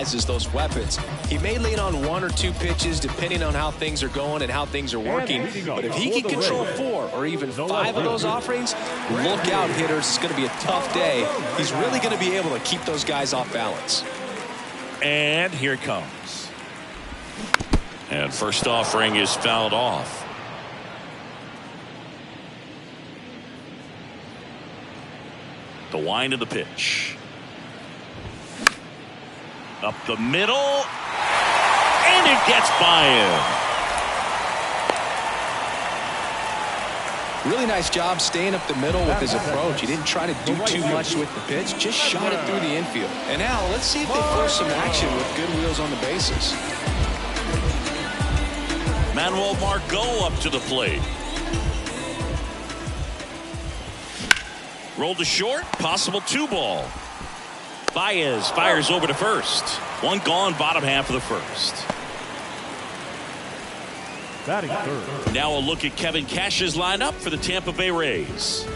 utilizes those weapons. He may lean on 1 or 2 pitches depending on how things are going and how things are working. But if he can control 4 or even 5 of those offerings, look out, hitters. It's going to be a tough day. He's really going to be able to keep those guys off balance. And here it comes. And first offering is fouled off. The wind of the pitch. Up the middle. And it gets by him. Really nice job staying up the middle with his approach. He didn't try to do too much with the pitch, just shot it through the infield. And now let's see if they force some action with good wheels on the bases. Manuel Margot up to the plate. Rolled to short, possible 2-ball. Baez fires over to first. 1 gone, bottom half of the first. Batting third. Now a look at Kevin Cash's lineup for the Tampa Bay Rays.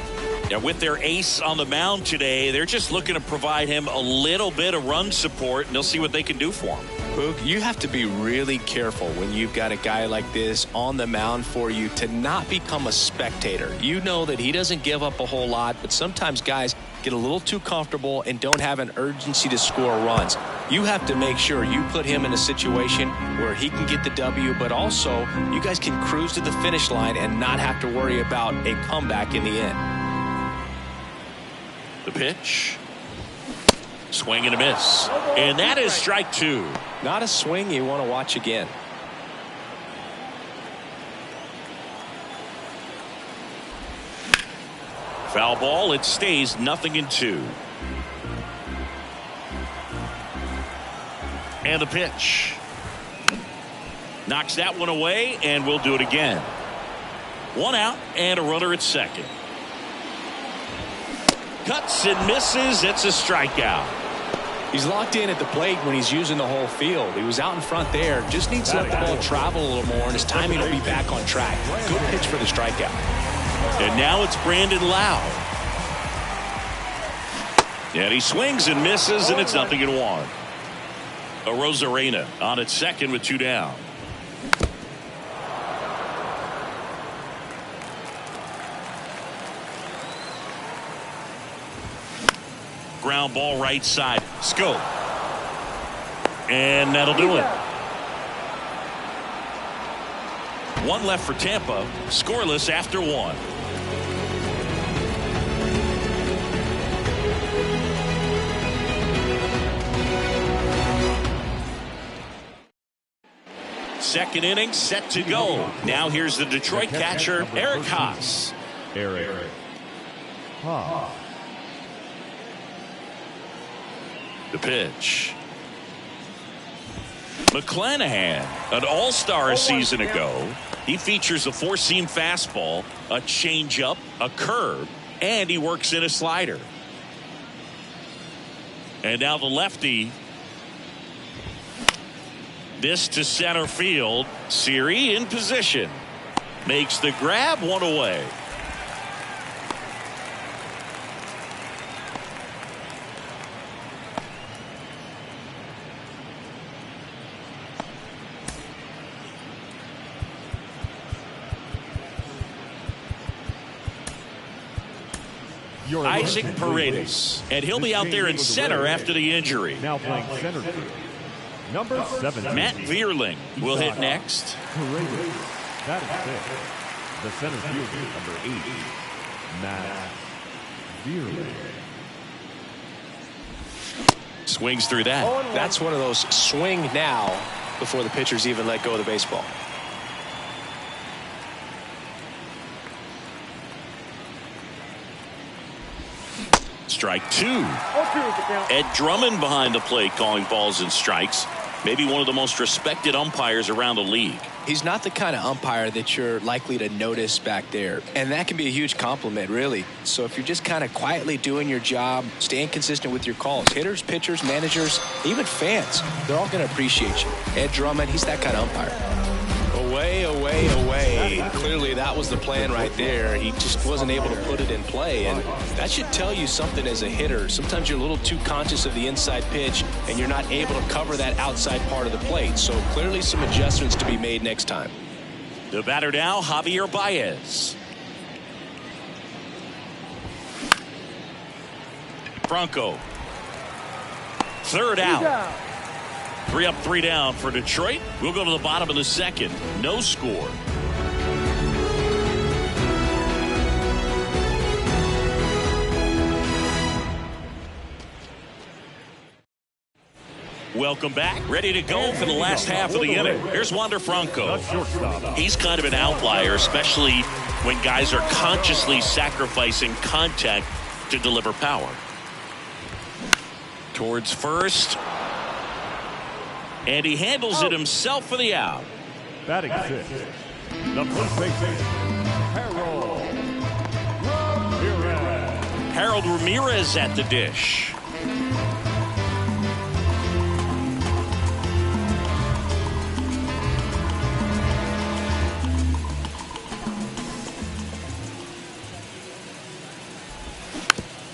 Now with their ace on the mound today, they're just looking to provide him a little bit of run support, and they'll see what they can do for him. Boog, you have to be really careful when you've got a guy like this on the mound for you to not become a spectator. You know that he doesn't give up a whole lot, but sometimes guys get a little too comfortable and don't have an urgency to score runs. You have to make sure you put him in a situation where he can get the W, but also you guys can cruise to the finish line and not have to worry about a comeback in the end. The pitch. Swing and a miss. And that is strike 2. Not a swing you want to watch again. Foul ball. It stays 0-2. And the pitch. Knocks that one away, and we'll do it again. 1 out and a runner at second. Cuts and misses. It's a strikeout. He's locked in at the plate when he's using the whole field. He was out in front there. Just needs to let the ball travel a little more, and his timing will be back on track. Good pitch for the strikeout. And now it's Brandon Lowe. And he swings and misses, and it's 0-1. Arozarena on at second with 2 down. Ground ball right side. Scope. And that'll do it. 1 left for Tampa. Scoreless after 1. Second inning set to go. Now here's the Detroit catcher, Eric Haas. Eric Haas. The pitch. McClanahan, an all-star a season ago. He features a 4-seam fastball, a changeup, a curve, and he works in a slider. And now the lefty. This to center field. Siri in position. Makes the grab, 1 away. Isaac Paredes, and he'll be out there in center after the injury. Now playing center field. Number 7. Matt Vierling will hit next. Paredes. That is 6. The center fielder, number 8. Matt Vierling. Swings through that. That's one of those swing now before the pitchers even let go of the baseball. Strike 2. Ed Drummond behind the plate calling balls and strikes. Maybe one of the most respected umpires around the league. He's not the kind of umpire that you're likely to notice back there. And that can be a huge compliment, really. So if you're just kind of quietly doing your job, staying consistent with your calls, hitters, pitchers, managers, even fans, they're all going to appreciate you. Ed Drummond, he's that kind of umpire. Away, away, away. Clearly that was the plan right there. He just wasn't able to put it in play, and that should tell you something as a hitter. Sometimes you're a little too conscious of the inside pitch, and you're not able to cover that outside part of the plate. So clearly some adjustments to be made next time. The batter now, Javier Baez. Franco. Third out. 3 up, 3 down for Detroit. We'll go to the bottom of the second. No score. Welcome back. Ready to go for the last half of the inning. Here's Wander Franco. He's kind of an outlier, especially when guys are consciously sacrificing contact to deliver power. Towards first. And he handles it himself for the out. Batting sixth, the first baseman, Harold Ramirez at the dish.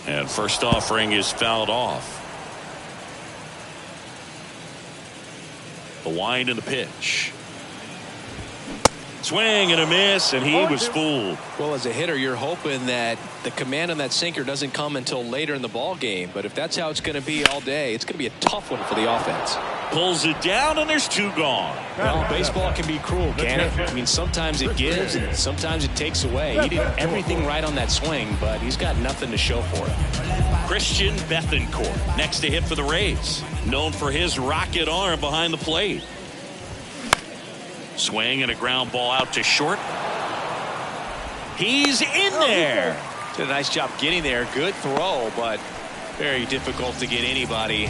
And first offering is fouled off. The wind and the pitch. Swing and a miss, and he was fooled. Well, as a hitter, you're hoping that the command on that sinker doesn't come until later in the ball game. But if that's how it's going to be all day, it's going to be a tough one for the offense. Pulls it down, and there's 2 gone. Well, baseball can be cruel, can it? I mean, sometimes it gives, and sometimes it takes away. He did everything right on that swing, but he's got nothing to show for it. Christian Bethancourt next to hit for the Rays. Known for his rocket arm behind the plate. Swing and a ground ball out to short. He's in there. Did a nice job getting there. Good throw, but very difficult to get anybody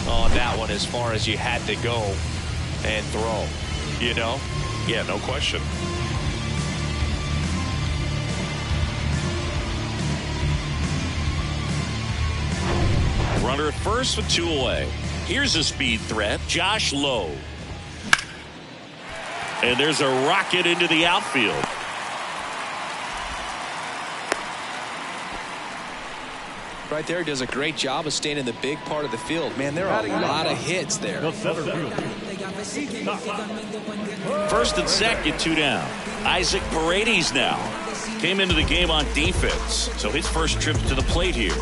on that one as far as you had to go and throw. You know? Yeah, no question. Runner at first with 2 away. Here's a speed threat, Josh Lowe. And there's a rocket into the outfield. Right there, he does a great job of staying in the big part of the field. Man, there are a lot of hits there. First and second, 2 down. Isaac Paredes now came into the game on defense, so his first trip to the plate here.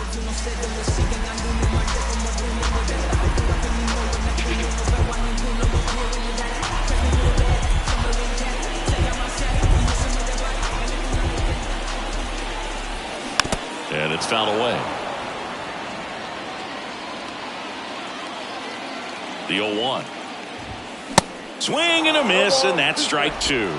And it's fouled away. The 0-1. Swing and a miss, and that's strike 2.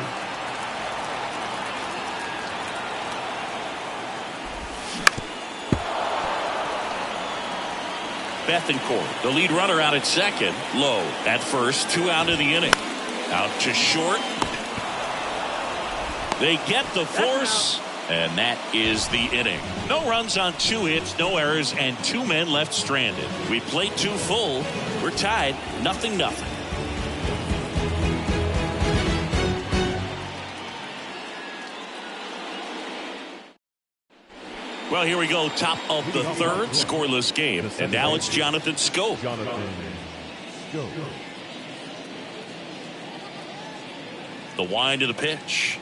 Bethancourt, the lead runner, out at second. Low at first, 2 out of the inning. Out to short. They get the force. And that is the inning. No runs on 2 hits, no errors, and 2 men left stranded. We played 2 full. We're tied, 0-0. Well, here we go. Top of the third, scoreless game. And now it's Jonathan Schoop. The wind of the pitch.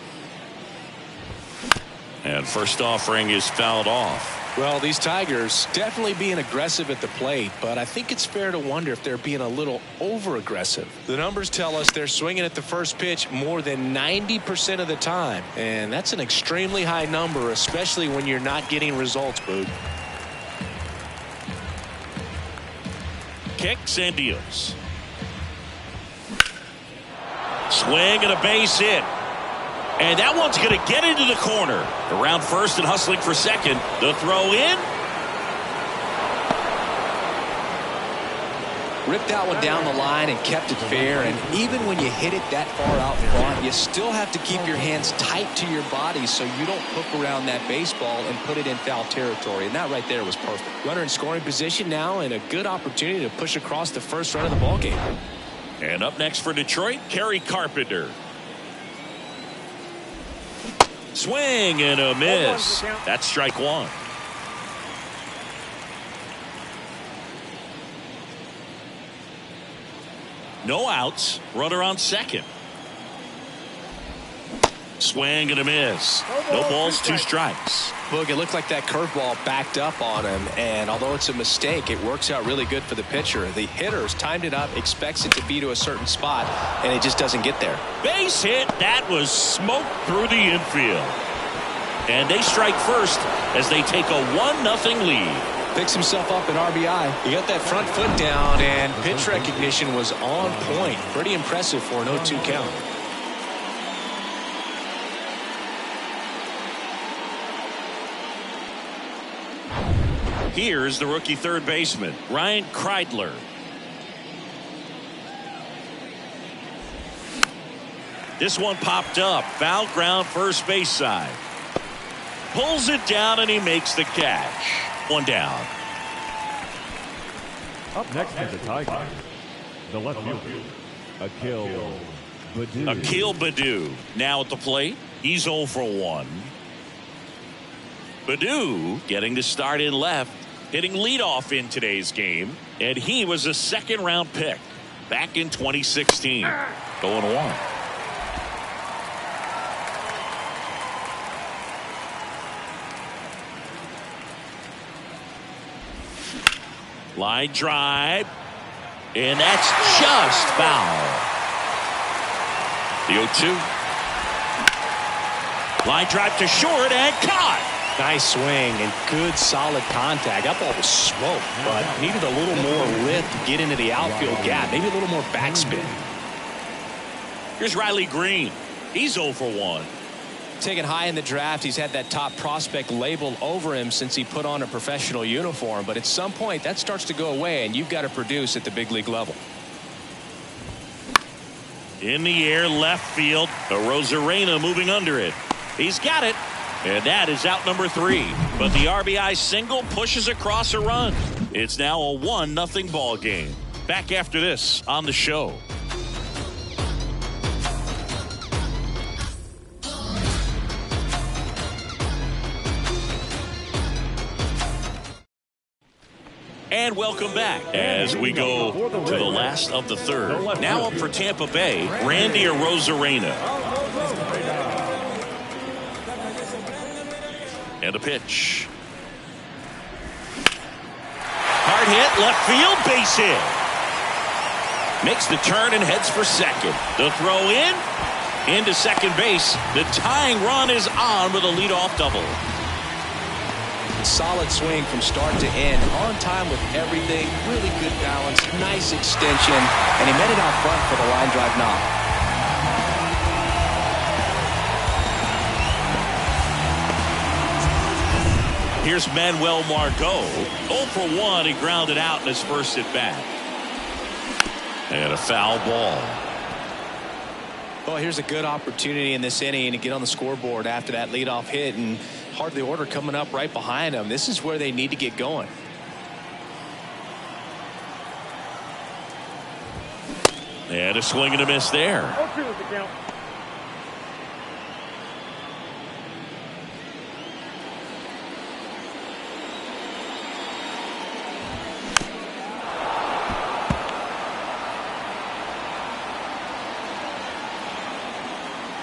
And first offering is fouled off. Well, these Tigers definitely being aggressive at the plate, but I think it's fair to wonder if they're being a little over-aggressive. The numbers tell us they're swinging at the first pitch more than 90% of the time, and that's an extremely high number, especially when you're not getting results, Boog. Kicks and deals. Swing and a base hit. And that one's going to get into the corner. Around first and hustling for second. The throw in. Ripped that one down the line and kept it fair. And even when you hit it that far out front, you still have to keep your hands tight to your body so you don't hook around that baseball and put it in foul territory. And that right there was perfect. Runner in scoring position now, and a good opportunity to push across the first run of the ball game. And up next for Detroit, Kerry Carpenter. Swing and a miss. That's strike one. No outs. Runner on second. Swing and a miss. No balls, 2 strikes. Boog, it looked like that curveball backed up on him, and although it's a mistake, it works out really good for the pitcher. The hitter's timed it up, expects it to be to a certain spot, and it just doesn't get there. Base hit. That was smoked through the infield. And they strike first as they take a 1-0 lead. Picks himself up an RBI. He got that front foot down, and pitch recognition was on point. Pretty impressive for an 0-2 count. Here's the rookie third baseman, Ryan Kreidler. This one popped up. Foul ground first base side. Pulls it down and he makes the catch. 1 down. Up next is the Tigers. The left fielder, Akil Baddoo. Akil Baddoo now at the plate. He's 0 for 1. Baddoo getting the start in left, hitting leadoff in today's game, and he was a 2nd-round pick back in 2016. Going 1. Line drive, and that's just foul. The 0-2. Line drive to short and caught. Nice swing and good solid contact. That ball was smoked, but needed a little more lift to get into the outfield gap. Maybe a little more backspin. Here's Riley Green. He's 0 for 1. Taken high in the draft, he's had that top prospect label over him since he put on a professional uniform. But at some point, that starts to go away, and you've got to produce at the big league level. In the air, left field. Arozarena moving under it. He's got it. And that is out number 3. But the RBI single pushes across a run. It's now a 1-0 ball game. Back after this on the show. And welcome back as we go to the last of the third. Now up for Tampa Bay, Randy Arozarena. And a pitch. Hard hit, left field, base hit. Makes the turn and heads for second. The throw into second base. The tying run is on with a leadoff double. Solid swing from start to end, on time with everything, really good balance, nice extension, and he met it out front for the line drive knock. Here's Manuel Margot. 0 for 1. He grounded out in his first at bat. And a foul ball. Well, here's a good opportunity in this inning to get on the scoreboard after that leadoff hit, and hardly order coming up right behind them. This is where they need to get going. And a swing and a miss there.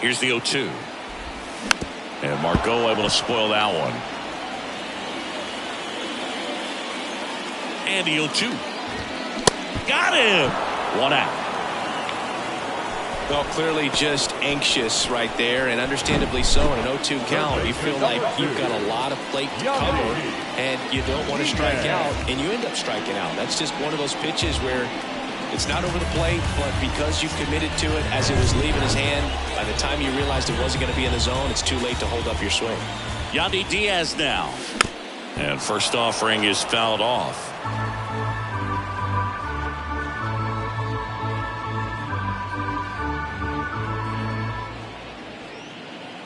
Here's the 0-2. And Margot able to spoil that one. And the 0-2. Got him. 1 out. Well, clearly just anxious right there, and understandably so. In an 0-2 count, you feel like you've got a lot of plate to cover, and you don't want to strike out, and you end up striking out. That's just one of those pitches where it's not over the plate, but because you've committed to it as it was leaving his hand, by the time you realized it wasn't going to be in the zone, it's too late to hold up your swing. Yandy Diaz now. And first offering is fouled off.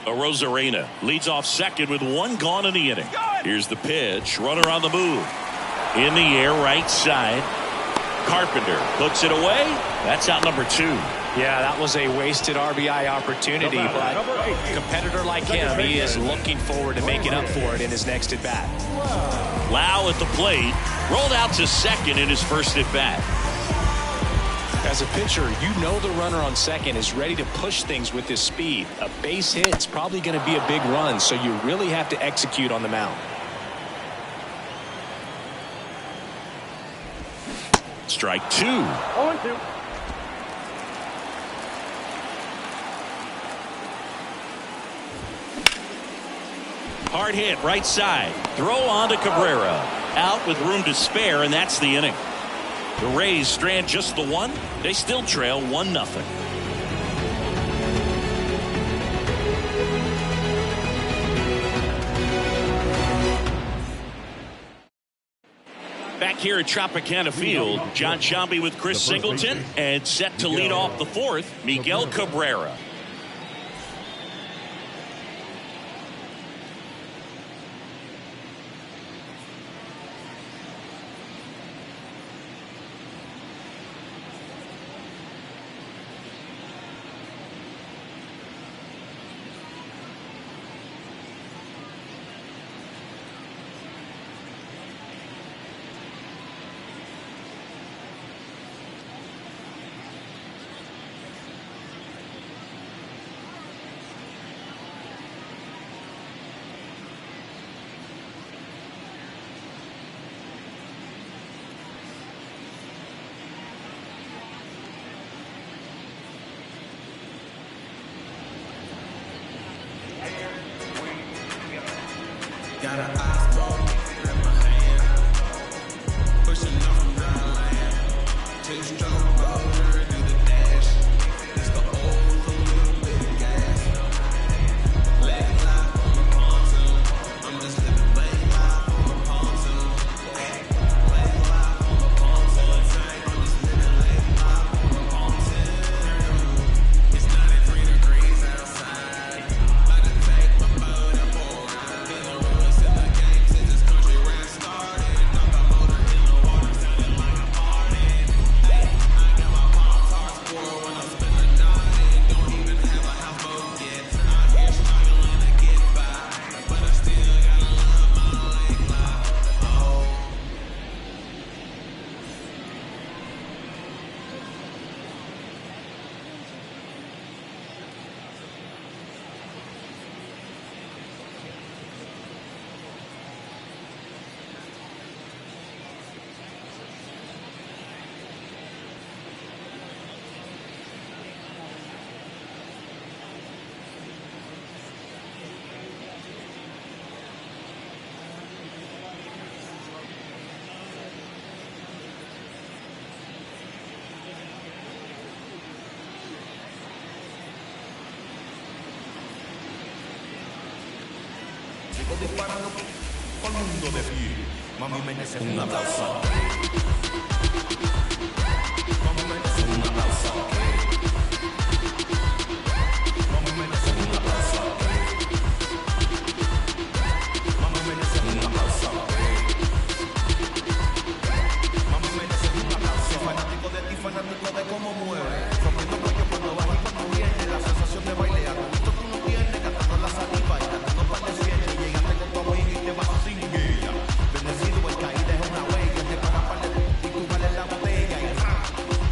Arozarena leads off second with 1 gone in the inning. Here's the pitch. Runner on the move. In the air, right side. Carpenter puts it away. That's out number 2. Yeah, that was a wasted RBI opportunity, but a competitor like him, he is looking forward to making up for it in his next at-bat. Lau at the plate, rolled out to second in his first at-bat. As a pitcher, you know the runner on second is ready to push things with his speed. A base hit's probably going to be a big run, so you really have to execute on the mound. Strike 2. 0-2. Hard hit, right side. Throw on to Cabrera. Out with room to spare, and that's the inning. The Rays strand just the one. They still trail 1-0. Back here at Tropicana Field, John Sciambi with Chris Singleton, and set to lead off the fourth, Miguel Cabrera. Got an iPhone in my hand, pushing up from dry land, two-stroke motor, do the dash, it's the old for a little bit of gas, leg lock on the pontoon, I'm just living leg lock on the pontoon, leg lock on the pontoon, I'm just living leg lock on the pontoon, it's 93 degrees outside, about to take my boat up for a ride, in the woods in the game since this country ran started, knock my motor in the water, sounding like a party, hey, I got my Pop-Tarts for when I'm spending the night, don't even have a houseboat yet, out here struggling to get by, but I still gotta love my leg lock, oh. Sigo disparando por el mundo de pie. Mami merece un aplauso. Mami merece un aplauso. Mami merece un aplauso. Mami merece un aplauso. Mami merece un aplauso. Fanático de ti, fanático de cómo mueve. Rompiendo cuello cuando vas y cuando viene. La sensación de bailar. Esto tú no tienes, gastando la saliva y gastando par de cienes. Llegaste con tu amiga y te vas sin guía. Bendecido el caída es una huella. Te para par de y tú vales la botella. Y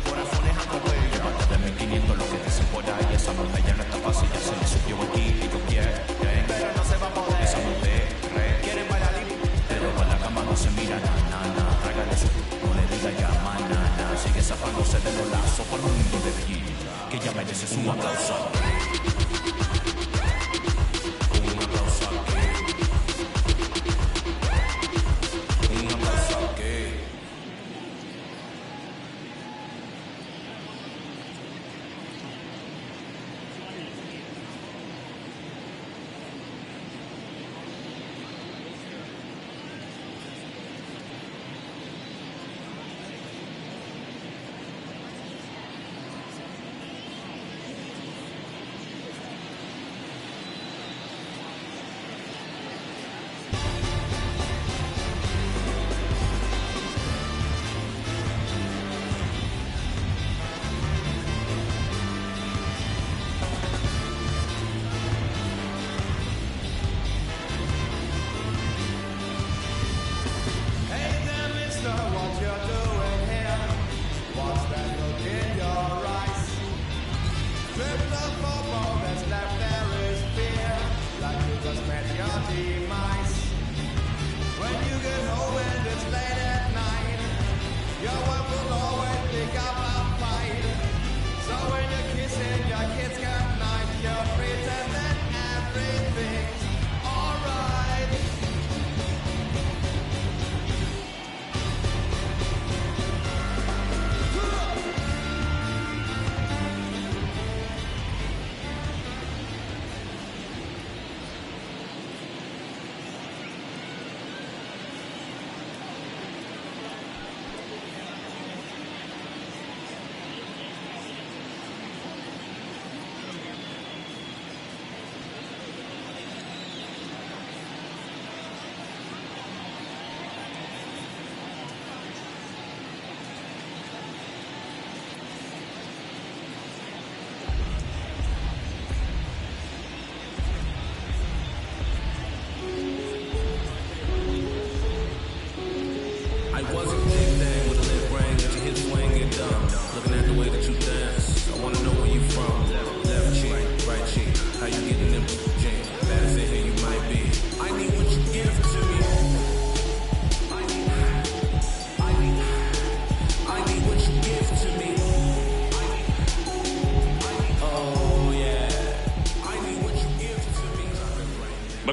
corazones a tu huella. Parte de 1500 lo que dicen por ahí. Esa botella no está fácil, ya se le subió aquí y yo quiero. Pero no se va a poder. Esa mujer quieren bailar pero con la cama no se mira nada. Trágale su, no le diga ya manana. Sigue zafándose de los lazos por el mundo de pie. Que ya mereces un aplauso.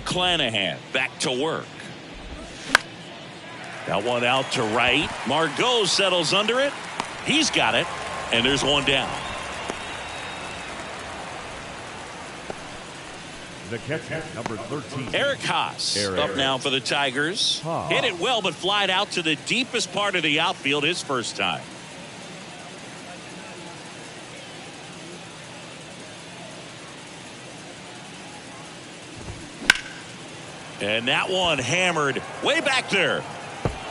McClanahan back to work. That one out to right. Margot settles under it. He's got it. And there's one down. The catcher, number 13. Eric Haas up now for the Tigers. Hit it well, but flied out to the deepest part of the outfield his first time. And that one hammered way back there.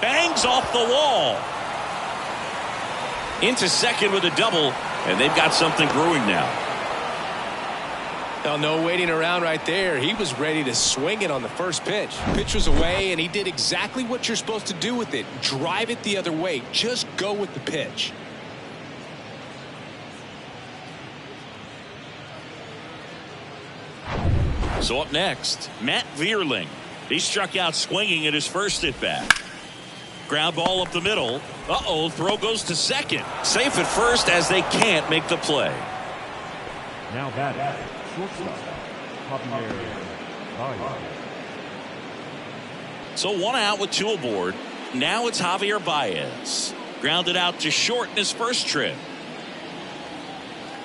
Bangs off the wall. Into second with a double, and they've got something brewing now. Well, no waiting around right there. He was ready to swing it on the first pitch. Pitch was away, and he did exactly what you're supposed to do with it. Drive it the other way. Just go with the pitch. So up next, Matt Vierling. He struck out swinging at his first at bat. Ground ball up the middle. Uh-oh, throw goes to second. Safe at first as they can't make the play. Now batting, shortstop, Javier Baez. So one out with two aboard. Now it's Javier Baez. Grounded out to short in his first trip.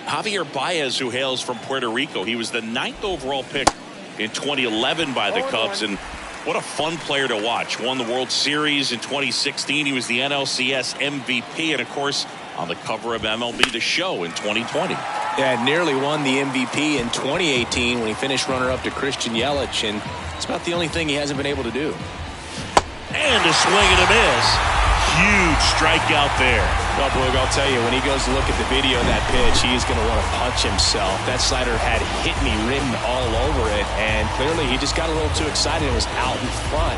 Javier Baez, who hails from Puerto Rico. He was the 9th overall pick in 2011 by the Cubs, and what a fun player to watch. Won the World Series in 2016. He was the NLCS MVP, and of course on the cover of MLB The Show in 2020. Yeah, nearly won the MVP in 2018 when he finished runner-up to Christian Yelich, and it's about the only thing he hasn't been able to do. And a swing and a miss. Huge strikeout there. Well, Boog, I'll tell you, when he goes to look at the video of that pitch, he's going to want to punch himself. That slider had "hit me" written all over it, and clearly he just got a little too excited and was out in front.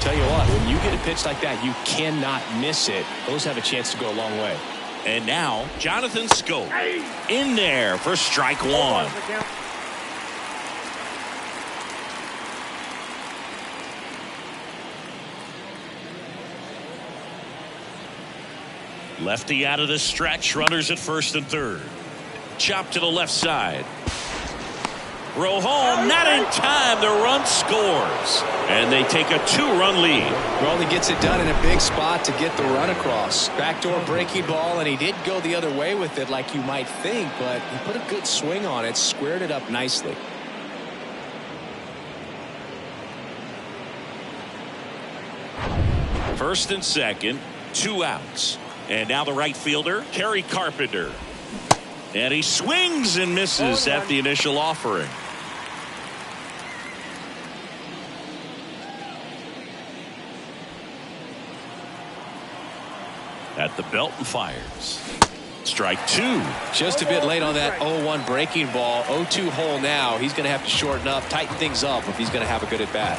Tell you what, when you get a pitch like that, you cannot miss it. Those have a chance to go a long way. And now, Jonathan Schoop in there for strike one. Lefty out of the stretch. Runners at first and third. Chop to the left side. Rojo not in time. The run scores. And they take a 2-run lead. Well, he gets it done in a big spot to get the run across. Backdoor breaking ball, and he did go the other way with it like you might think, but he put a good swing on it, squared it up nicely. First and second, 2 outs. And now the right fielder, Kerry Carpenter. And he swings and misses at the initial offering. At the belt and fires. Strike 2. Just a bit late on that 0-1 breaking ball. 0-2 hole now. He's going to have to shorten up, tighten things up if he's going to have a good at bat.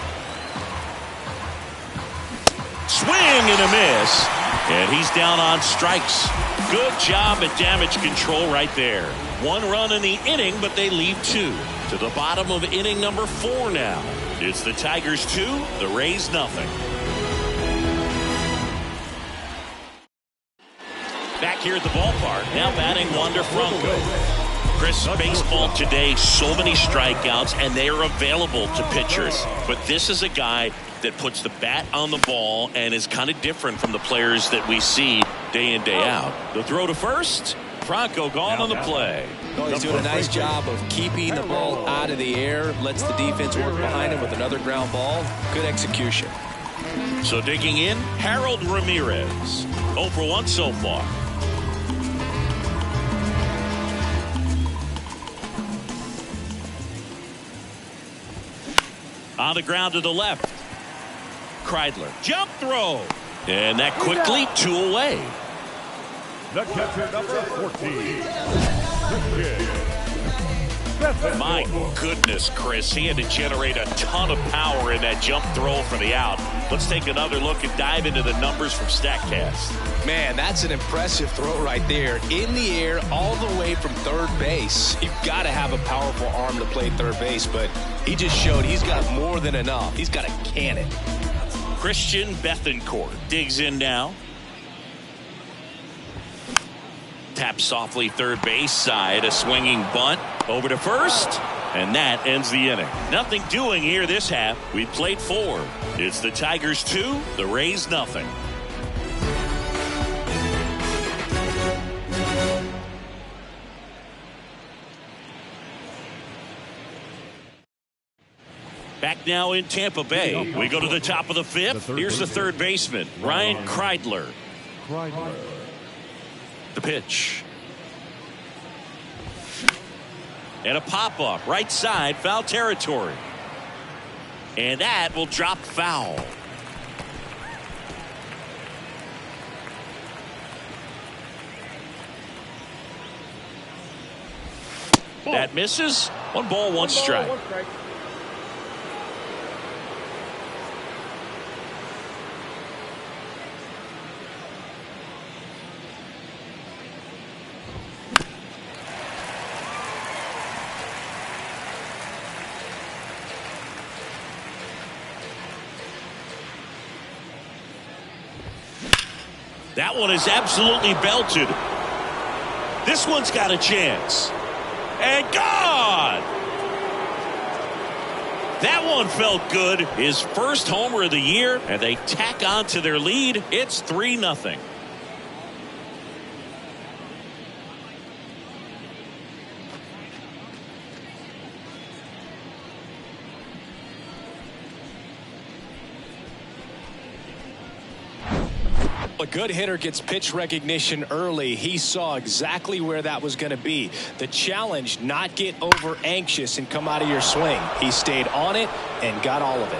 Swing and a miss. And he's down on strikes. Good job at damage control right there. 1 run in the inning, but they leave 2. To the bottom of inning number 4 now. It's the Tigers 2, the Rays nothing. Back here at the ballpark, now batting Wander Franco. Chris, baseball today, so many strikeouts, and they are available to pitchers. But this is a guy that puts the bat on the ball and is kind of different from the players that we see day in, day out. The throw to first. Franco gone on the play. Well, he's doing a nice job of keeping the ball out of the air. Lets the defense work behind him with another ground ball. Good execution. So digging in, Harold Ramirez. 0 for 1 so far. On the ground to the left. Kreidler. Jump throw. And that quickly 2 away. The catcher, number 14. My goodness, Chris. He had to generate a ton of power in that jump throw for the out. Let's take another look and dive into the numbers from StatCast. Man, that's an impressive throw right there. In the air, all the way from third base. You've got to have a powerful arm to play third base, but he just showed he's got more than enough. He's got a cannon. Christian Bethancourt digs in now. Taps softly third base side. A swinging bunt over to first. And that ends the inning. Nothing doing here this half. We played 4. It's the Tigers 2, the Rays nothing. Back now in Tampa Bay. We go to the top of the 5th. Here's the third baseman, Ryan Kreidler. The pitch. And a pop-up, right side, foul territory. And that will drop foul. That misses. 1 ball, 1 strike. That one is absolutely belted. This one's got a chance. And gone! That one felt good. His first homer of the year, and they tack on to their lead. It's 3-0. A good hitter gets pitch recognition early. He saw exactly where that was going to be. The challenge, not get over anxious and come out of your swing. He stayed on it and got all of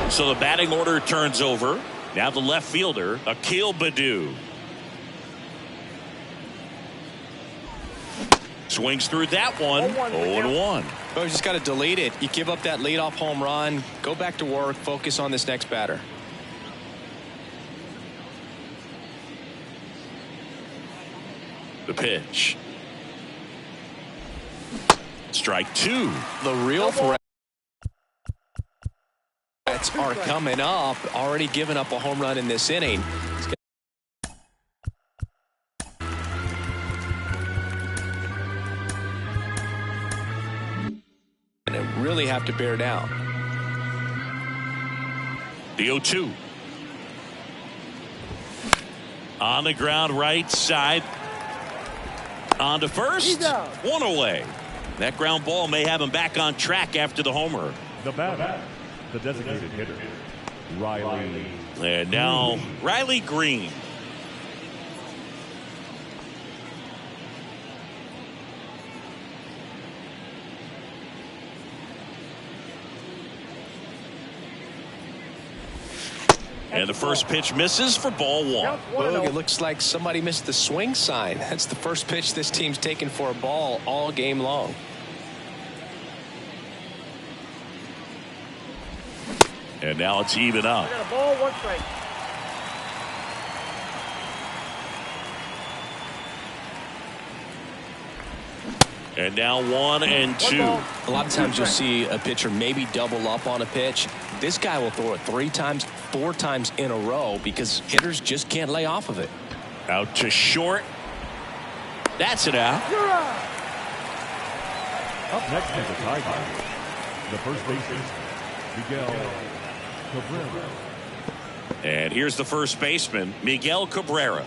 it. So the batting order turns over. Now the left fielder, Akil Baddoo. Swings through that one. 0-1. Oh, you just got to delete it. You give up that leadoff home run. Go back to work. Focus on this next batter. The pitch. Strike 2. The real threats are coming up. Already given up a home run in this inning. Really have to bear down. The 0-2. On the ground, right side. On to first. 1 away. That ground ball may have him back on track after the homer. The batter, the designated hitter, Riley. And now Riley Green. And the first pitch misses for ball 1. Boog, it looks like somebody missed the swing sign. That's the first pitch this team's taken for a ball all game long. And now it's even up. Got a ball, 1 strike. And now 1 and 2. A lot of times you'll see a pitcher maybe double up on a pitch. This guy will throw it 3 times, 4 times in a row because hitters just can't lay off of it. Out to short. That's it out. Up next is the Tigers. The first baseman, Miguel Cabrera. And here's the first baseman, Miguel Cabrera.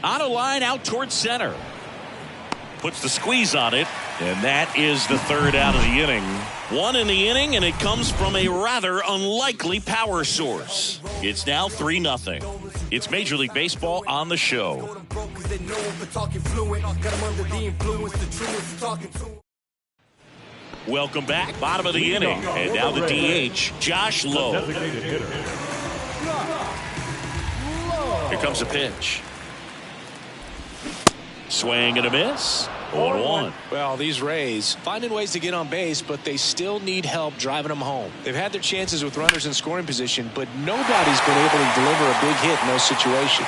On a line out towards center. Puts the squeeze on it. And that is the 3rd out of the inning. 1 in the inning, and it comes from a rather unlikely power source. It's now 3-0. It's Major League Baseball on the show. Welcome back. Bottom of the inning. And now the DH, Josh Lowe. Designated hitter. Here comes a pitch. Swing and a miss. 0-1. Well, these Rays finding ways to get on base, but they still need help driving them home. They've had their chances with runners in scoring position, but nobody's been able to deliver a big hit in those situations.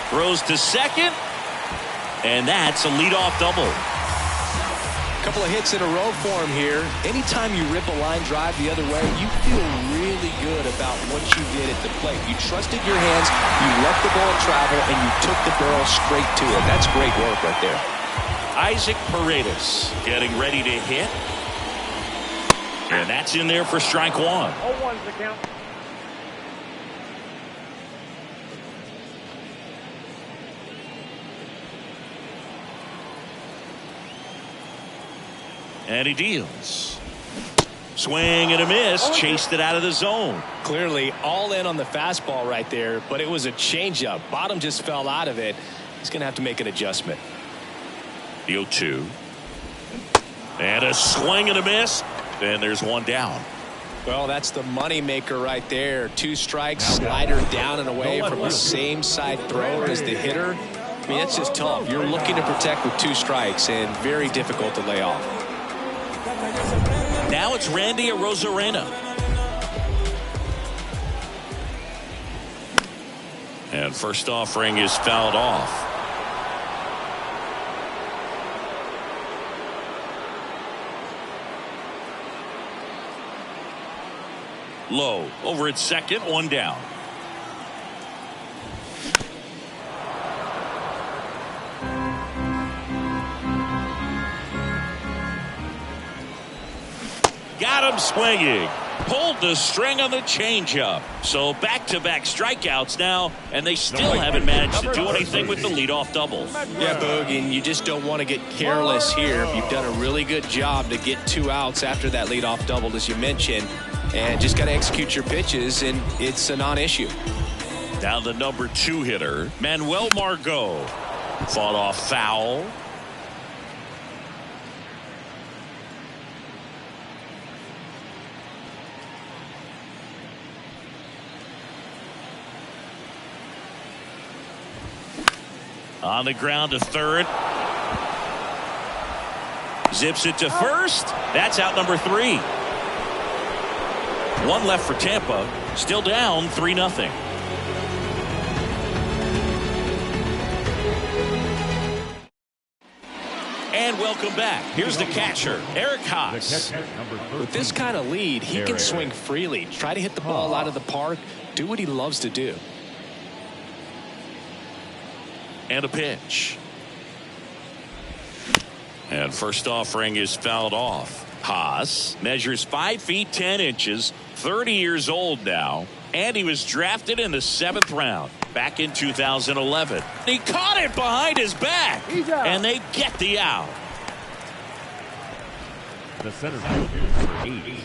Throws to second, and that's a leadoff double. Couple of hits in a row for him here. Anytime you rip a line drive the other way, you feel really good about what you did at the plate. You trusted your hands, you let the ball travel, and you took the barrel straight to it. That's great work right there. Isaac Paredes getting ready to hit. And that's in there for strike one. 0-1's the count. And he deals. Swing and a miss. Chased it out of the zone. Clearly all in on the fastball right there, but it was a changeup. Bottom just fell out of it. He's going to have to make an adjustment. The 0-2. And a swing and a miss. And there's one down. Well, that's the money maker right there. 2 strikes, slider down and away from the same side thrower as the hitter. I mean, that's just tough. You're looking to protect with 2 strikes and very difficult to lay off. Now it's Randy Arozarena. And first offering is fouled off. Low over at second, 1 down. Got him swinging. Pulled the string on the changeup. So back-to-back strikeouts now, and they still haven't managed to do anything with the leadoff double. Yeah, Boog, and you just don't want to get careless here. You've done a really good job to get 2 outs after that leadoff double, as you mentioned, and just got to execute your pitches, and it's a non-issue. Now the number 2 hitter, Manuel Margot. Fought off foul. On the ground to third. Zips it to first. That's out number 3. 1 left for Tampa. Still down 3-0. And welcome back. Here's the catcher, Eric Haas. With this kind of lead, he can swing freely, try to hit the ball out of the park, do what he loves to do. And a pitch. And first offering is fouled off. Haas measures 5 feet 10 inches, 30 years old now, and he was drafted in the 7th round back in 2011. He caught it behind his back, and they get the out. The center fielder, number 8,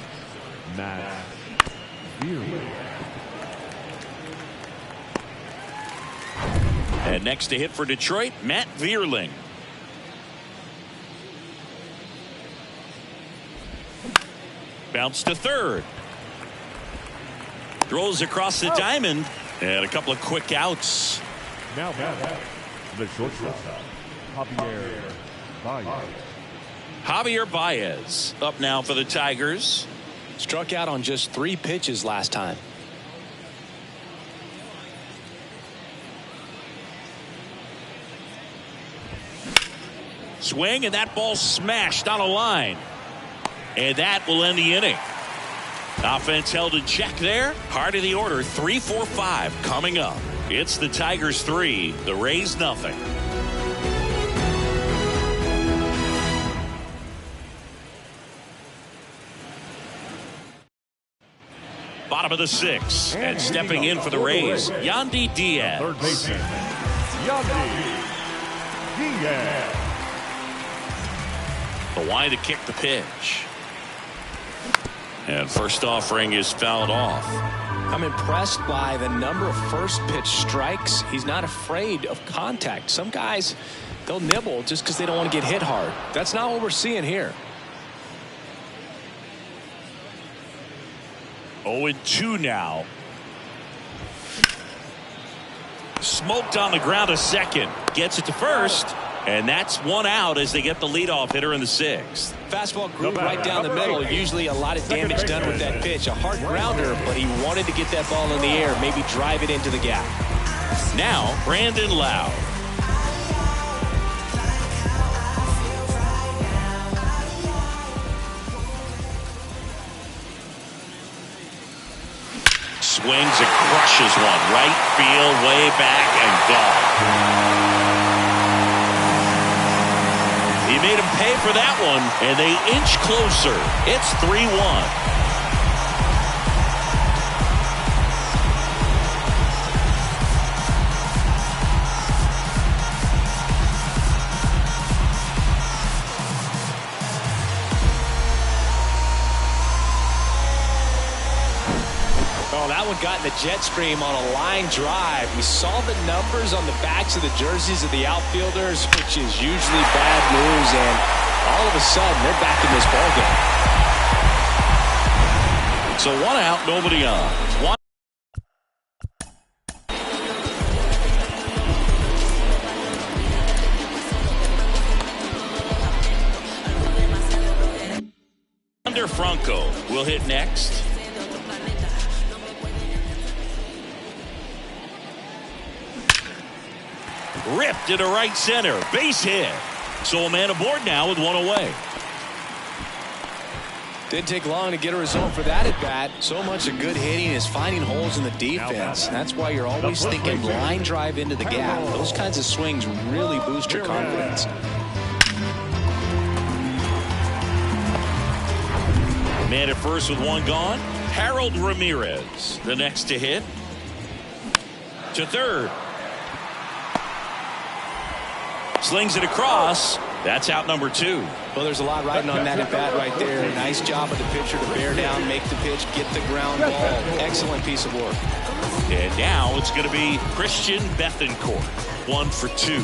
Matt Vierling. And next to hit for Detroit, Matt Vierling. Bounce to third. Throws across the diamond. And a couple of quick outs. Now back, the shortstop, Javier Baez. Javier Baez up now for the Tigers. Struck out on just 3 pitches last time. Swing, and that ball smashed on a line. And that will end the inning. Offense held in check there. Heart of the order, 3-4-5 coming up. It's the Tigers 3, the Rays nothing. Bottom of the 6th, and stepping in for the Rays, Yandy Diaz. Third baseman, Yandy Diaz. The line to kick the pitch. And first offering is fouled off. I'm impressed by the number of first pitch strikes. He's not afraid of contact. Some guys, they'll nibble just because they don't want to get hit hard. That's not what we're seeing here. 0-2 now. Smoked on the ground to second. Gets it to first. And that's 1 out as they get the leadoff hitter in the 6th. Fastball grew right down the middle. Usually a lot of damage done with that pitch. A hard grounder, but he wanted to get that ball in the air, maybe drive it into the gap. Now, Brandon Lowe. Swings and crushes one. Right field, way back, and gone. He made him pay for that one, and they inch closer. It's 3-1. That one got in the jet stream on a line drive. We saw the numbers on the backs of the jerseys of the outfielders, which is usually bad news, and all of a sudden they're back in this ballgame. So 1 out, nobody on. Wander Franco will hit next. Ripped into right center. Base hit. So a man aboard now with one away. Didn't take long to get a result for that at bat. So much of good hitting is finding holes in the defense. That's why you're always thinking line drive into the gap. Those kinds of swings really boost your confidence. Man at first with one gone. Harold Ramirez, the next to hit. To third. Slings it across. That's out number 2. Well, there's a lot riding on that at bat right there. Nice job of the pitcher to bear down, make the pitch, get the ground ball. Excellent piece of work. And now it's going to be Christian Bethancourt. 1 for 2.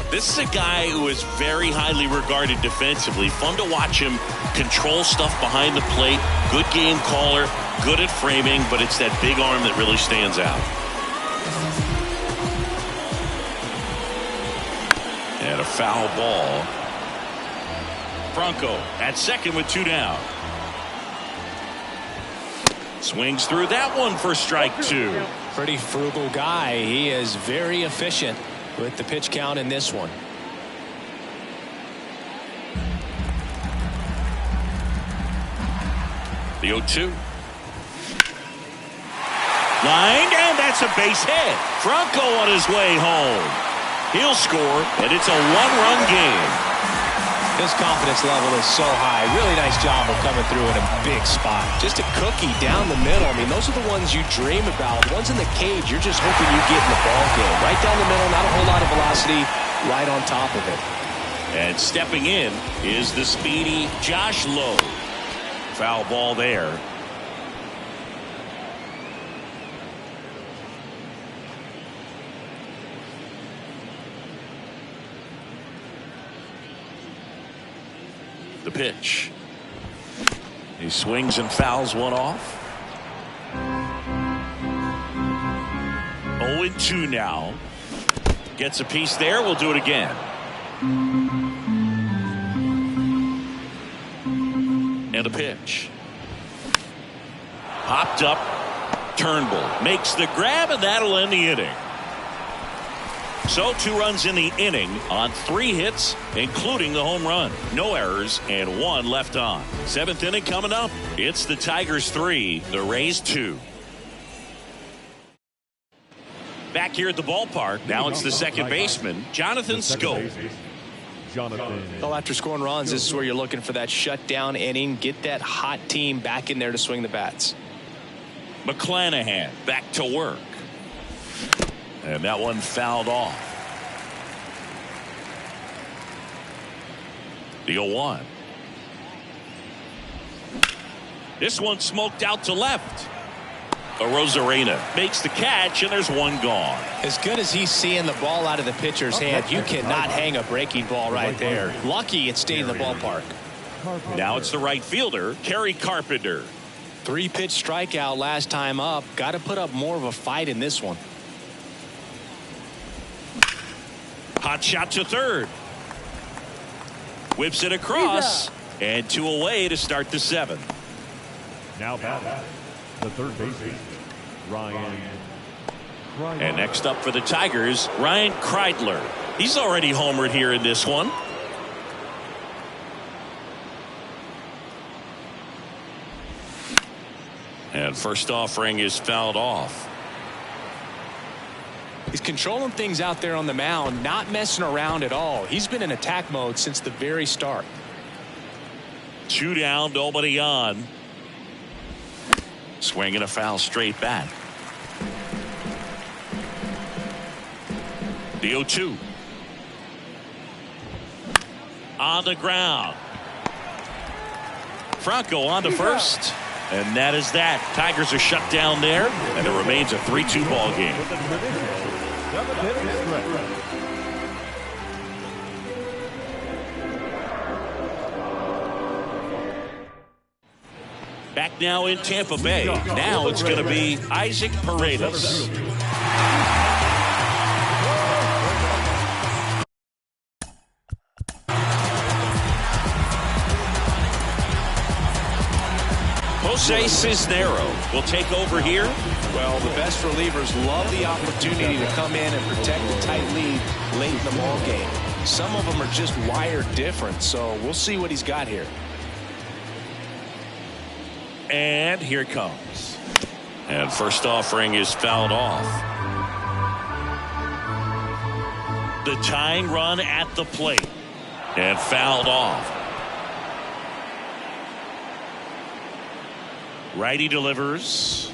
This is a guy who is very highly regarded defensively. Fun to watch him control stuff behind the plate. Good game caller, good at framing, but it's that big arm that really stands out. And a foul ball. Franco at second with 2 down. Swings through that one for strike 2. Pretty frugal guy. He is very efficient with the pitch count in this one. The 0-2. Lined, and that's a base hit. Franco on his way home. He'll score, and it's a 1-run game. His confidence level is so high. Really nice job of coming through in a big spot. Just a cookie down the middle. I mean, those are the ones you dream about. Ones in the cage, you're just hoping you get in the ball game. Right down the middle, not a whole lot of velocity, right on top of it. And stepping in is the speedy Josh Lowe. Foul ball there. The pitch. He swings and fouls one off. 0-2 now. Gets a piece there. We'll do it again. And a pitch. Hopped up. Turnbull makes the grab, and that'll end the inning. So 2 runs in the inning on 3 hits, including the home run. No errors and 1 left on. 7th inning coming up. It's the Tigers 3, the Rays 2. Back here at the ballpark, now it's the second baseman, Jonathan Schoop. Well, after scoring runs, this is where you're looking for that shutdown inning. Get that hot team back in there to swing the bats. McClanahan back to work. And that one fouled off. The 0-1. This one smoked out to left. Arozarena makes the catch, and there's 1 gone. As good as he's seeing the ball out of the pitcher's hand, you cannot hang a breaking ball right there. Lucky it stayed in the ballpark. Now it's the right fielder, Kerry Carpenter. 3-pitch strikeout last time up. Got to put up more of a fight in this one. Hot shot to third. Whips it across, and 2 away to start the 7th. Now batting, the third baseman, Ryan. And next up for the Tigers, Ryan Kreidler. He's already homered here in this one. And first offering is fouled off. He's controlling things out there on the mound, not messing around at all. He's been in attack mode since the very start. 2 down, nobody on. Swing and a foul straight back. The 0-2. On the ground. Franco on to first. And that is that. Tigers are shut down there, and it remains a 3-2 ball game. Back now in Tampa Bay. Now it's going to be Isaac Paredes. Jose Cisnero will take over here. Well, the best relievers love the opportunity to come in and protect the tight lead late in the ball game. Some of them are just wired different, so we'll see what he's got here. And here it comes. And first offering is fouled off. The tying run at the plate. And fouled off. Righty delivers.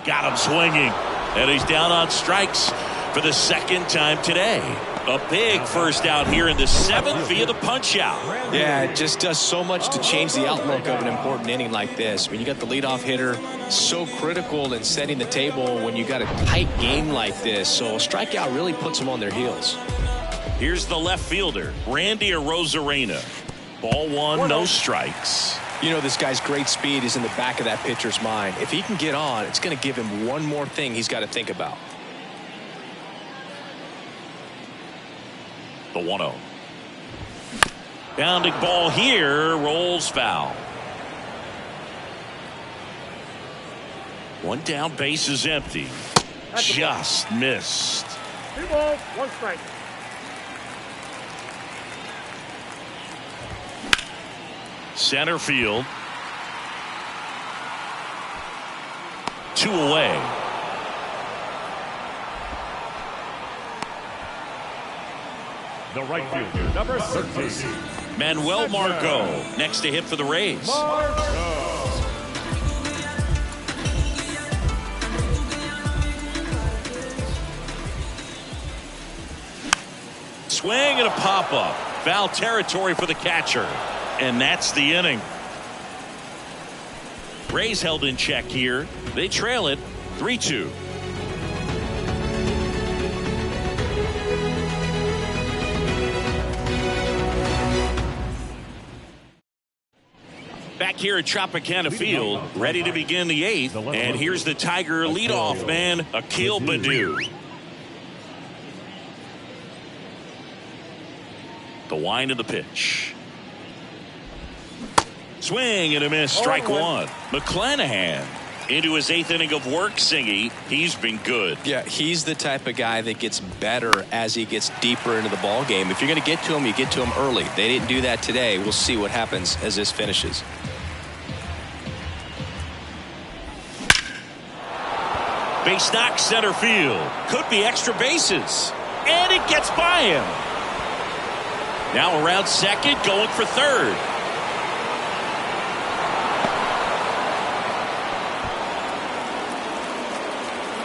Got him swinging. And he's down on strikes for the second time today. A big first out here in the 7th via the punch out. Yeah, it just does so much to change the outlook of an important inning like this. When you got the leadoff hitter, so critical in setting the table when you got a tight game like this. So a strikeout really puts them on their heels. Here's the left fielder, Randy Arozarena. Ball 1, no strikes. You know, this guy's great speed is in the back of that pitcher's mind. If he can get on, it's going to give him one more thing he's got to think about. The 1-0. Bounding ball here, rolls foul. One down, base is empty. Just missed. 2 balls, 1 strike. Center field. 2 away. The right fielder, number 13. Manuel Margot next to hit for the Rays. Swing and a pop-up. Foul territory for the catcher. And that's the inning. Rays held in check here. They trail it 3-2. Back here at Tropicana Field, ready to begin the 8th. And here's the Tiger leadoff man, Akil Baddoo. The wind of the pitch. Swing and a miss, strike 1. McClanahan into his 8th inning of work, Singy. He's been good. Yeah, he's the type of guy that gets better as he gets deeper into the ball game. If you're going to get to him, you get to him early. They didn't do that today. We'll see what happens as this finishes. Base knock center field. Could be extra bases. And it gets by him. Now around second, going for third.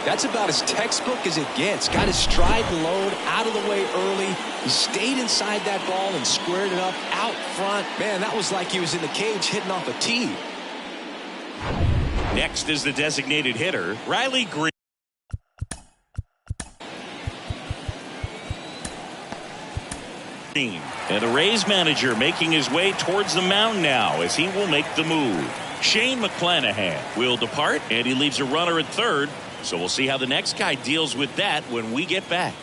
That's about as textbook as it gets. Got his stride and load out of the way early. He stayed inside that ball and squared it up out front. Man, that was like he was in the cage hitting off a tee. Next is the designated hitter, Riley Green. And the Rays manager making his way towards the mound now as he will make the move. Shane McClanahan will depart, and he leaves a runner at third. So we'll see how the next guy deals with that when we get back.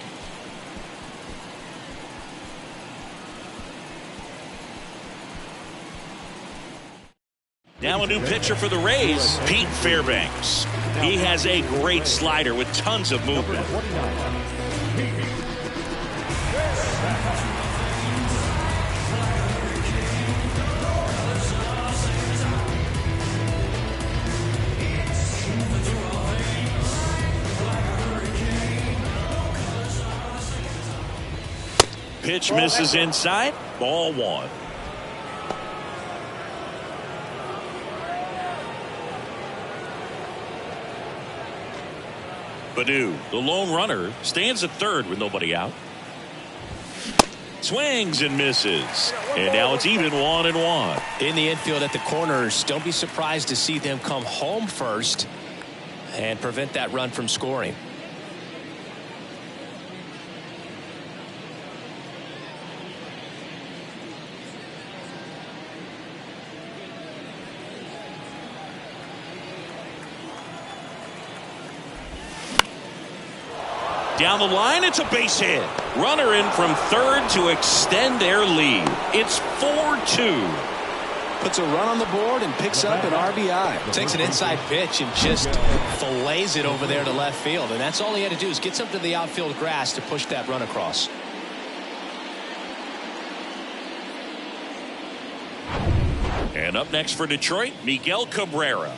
Now a new pitcher for the Rays, Pete Fairbanks. He has a great slider with tons of movement. pitch misses inside. Ball 1. Baddoo, the lone runner, stands at third with nobody out. Swings and misses. And now it's even 1-1. In the infield at the corners, don't be surprised to see them come home first and prevent that run from scoring. Down the line, it's a base hit. Runner in from third to extend their lead. It's 4-2. Puts a run on the board and picks up an RBI. Takes an inside pitch and just fillets it over there to left field. And that's all he had to do is get something to the outfield grass to push that run across. And up next for Detroit, Miguel Cabrera.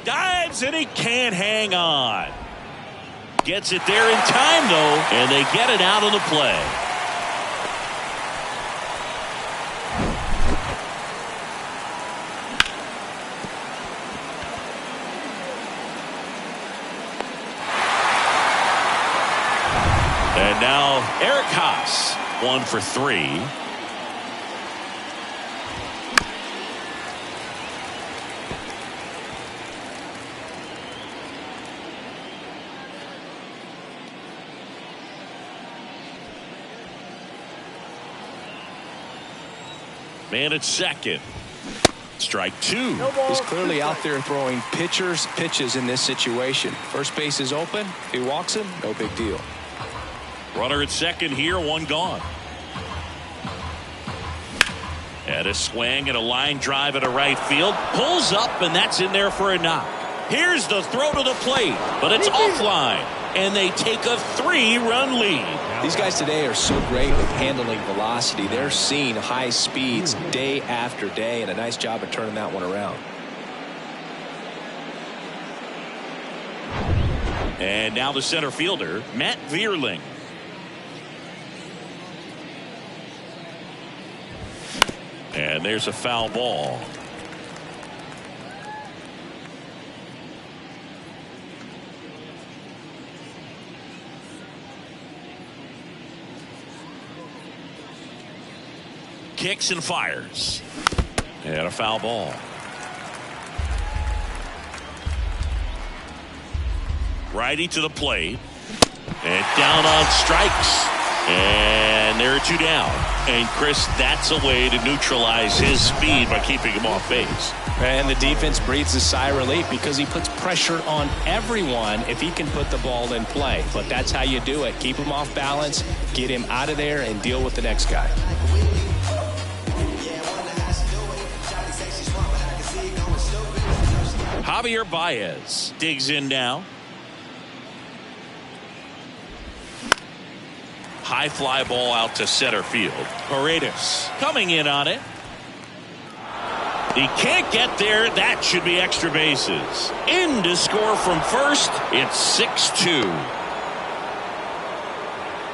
Dives and he can't hang on. Gets it there in time though, and they get it out of the play. And now Eric Haas, 1 for 3. Man at second. Strike 2. He's clearly out there throwing pitches in this situation. First base is open. If he walks him, no big deal. Runner at second here, 1 gone. And a swing and a line drive at a right field. Pulls up, and that's in there for a knock. Here's the throw to the plate, but it's offline. And they take a 3-run lead. These guys today are so great with handling velocity. They're seeing high speeds day after day, and a nice job of turning that one around. And now the center fielder, Matt Vierling. And there's a foul ball. Kicks and fires. And a foul ball. Righty to the plate. And down on strikes. And there are 2 down. And Chris, that's a way to neutralize his speed by keeping him off base. And the defense breathes a sigh of relief because he puts pressure on everyone if he can put the ball in play. But that's how you do it. Keep him off balance, get him out of there, and deal with the next guy. Javier Baez digs in now. High fly ball out to center field. Paredes coming in on it. He can't get there. That should be extra bases. In to score from first. It's 6-2.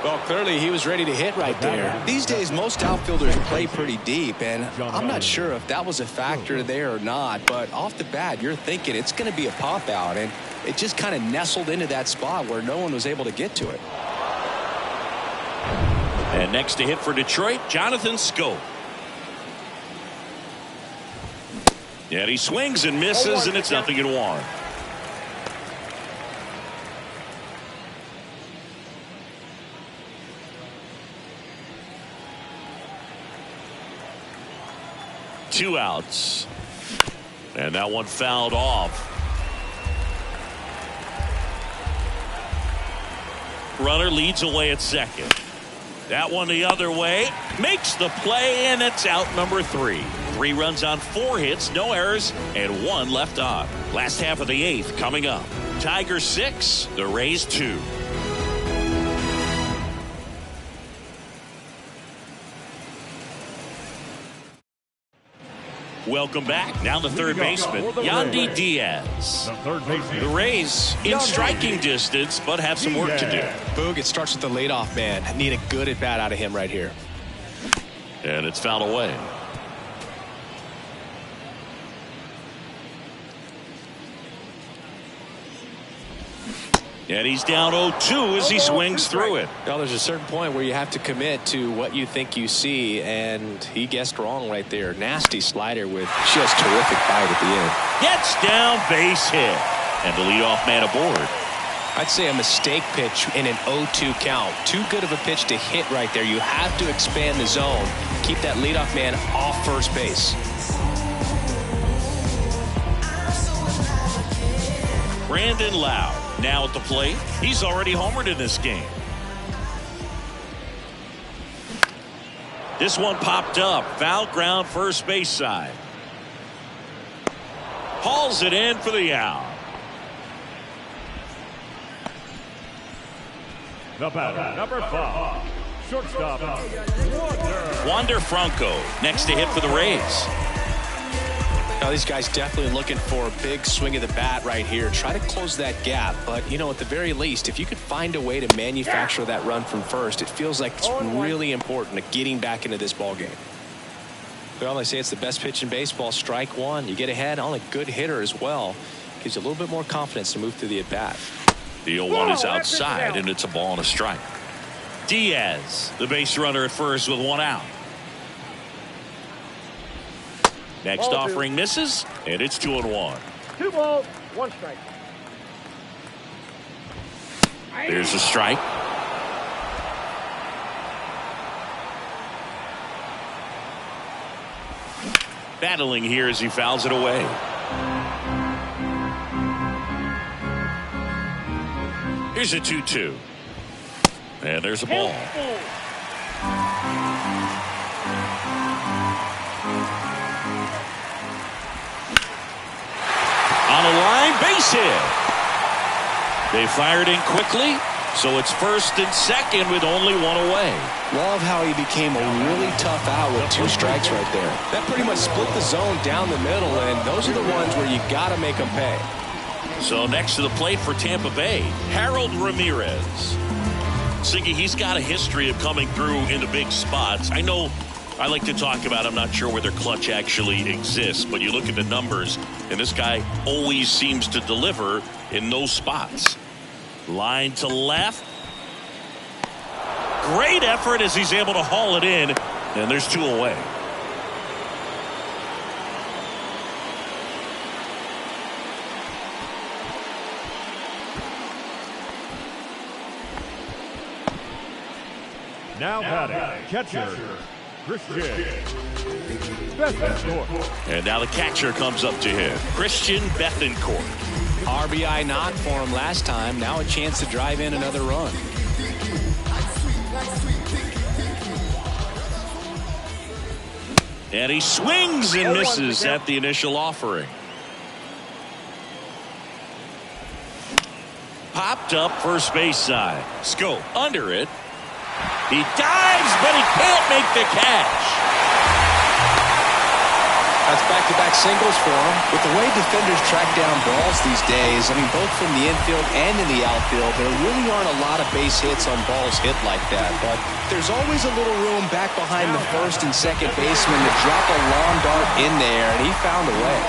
Well, clearly he was ready to hit right there. These days, most outfielders play pretty deep, and I'm not sure if that was a factor there or not, but off the bat, you're thinking it's going to be a pop out, and it just kind of nestled into that spot where no one was able to get to it. And next to hit for Detroit, Jonathan Schoop. Yeah, he swings and misses, and it's 0-1. Two outs. And that one fouled off. Runner leads away at second. That one the other way. Makes the play, and it's out number 3. 3 runs on 4 hits, no errors, and 1 left on. Last half of the 8th coming up. Tigers 6, the Rays 2. Welcome back. Now the third baseman, Yandy Diaz. The third baseman. The Rays In striking distance, but have some work to do. Boog, it starts with the leadoff man. Need a good at bat out of him right here. And it's fouled away. And he's down 0-2 as he swings through it. Well, there's a certain point where you have to commit to what you think you see, and he guessed wrong right there. Nasty slider with just terrific bite at the end. Gets down, base hit. And the leadoff man aboard. I'd say a mistake pitch in an 0-2 count. Too good of a pitch to hit right there. You have to expand the zone. Keep that leadoff man off first base. Brandon Lowe now at the plate. He's already homered in this game. This one popped up. Foul ground first base side. Hauls it in for the out. The batter, number 5, shortstop, Wander Franco next to hit for the Rays. Now these guys definitely looking for a big swing of the bat right here. Try to close that gap, but you know, at the very least, if you could find a way to manufacture that run from first, it feels like it's really important to getting back into this ball game. Well, they say it's the best pitch in baseball. Strike one. You get ahead on a good hitter as well. Gives you a little bit more confidence to move through the at bat. The 0-1 is outside, and it's a ball and a strike. Diaz, the base runner at first with one out. Next offering misses, and it's 2-1. 2 balls, 1 strike. There's a strike. Battling here as he fouls it away. Here's a 2-2. And there's a ball. On a line, base hit. They fired in quickly, so it's first and second with only one away. Love how he became a really tough out with 2 strikes right there. That pretty much split the zone down the middle, and those are the ones where you got to make them pay. So next to the plate for Tampa Bay, Harold Ramirez. Siggy, he's got a history of coming through in the big spots. I know I like to talk about, I'm not sure where their clutch actually exists, but you look at the numbers, and this guy always seems to deliver in those spots. Line to left. Great effort as he's able to haul it in, and there's 2 away. now batting, catcher, Christian Bethancourt. And now the catcher comes up to him, Christian Bethancourt. RBI knock for him last time. Now a chance to drive in another run. And he swings and misses at the initial offering. Popped up first base side. Scope under it. He dives, but he can't make the catch. That's back-to-back singles for him. With the way defenders track down balls these days, I mean, both from the infield and in the outfield, there really aren't a lot of base hits on balls hit like that. But there's always a little room back behind the first and second baseman to drop a lawn dart in there, and he found a way.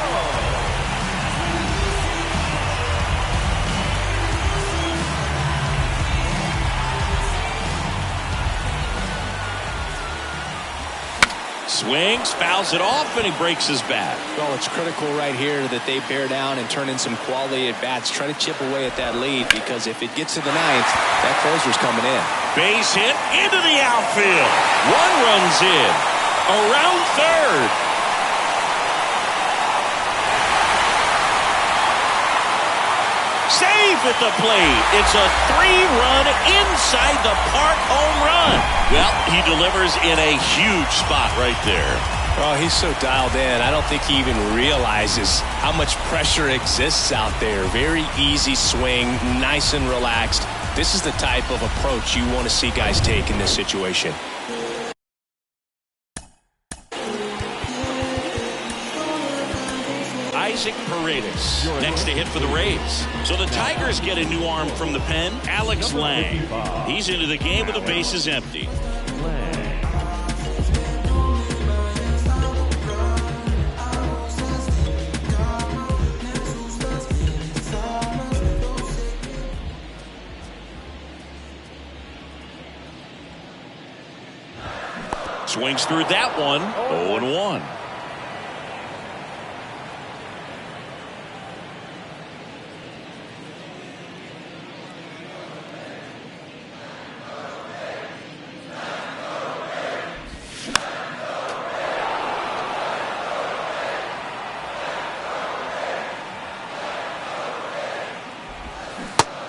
Swings, fouls it off, and he breaks his bat. Well, it's critical right here that they bear down and turn in some quality at bats. Try to chip away at that lead, because if it gets to the ninth, that closer's coming in. Base hit into the outfield. One runs in. Around third. Save at the plate. It's a 3-run inside the park home run. Well, he delivers in a huge spot right there. Oh, he's so dialed in. I don't think he even realizes how much pressure exists out there. Very easy swing, nice and relaxed. This is the type of approach you want to see guys take in this situation. Isaac Paredes next to hit for the Rays. So the Tigers get a new arm from the pen, Alex Lang. He's into the game with the bases empty. Swings through that one. 0-1.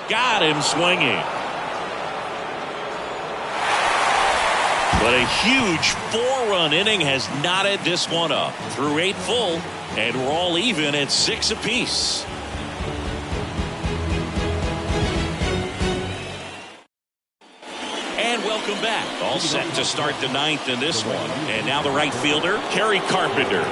Got him swinging. But a huge 4-run inning has knotted this one up. Through 8 full, and we're all even at 6 apiece. And welcome back. All set to start the 9th in this one. And now the right fielder, Kerry Carpenter.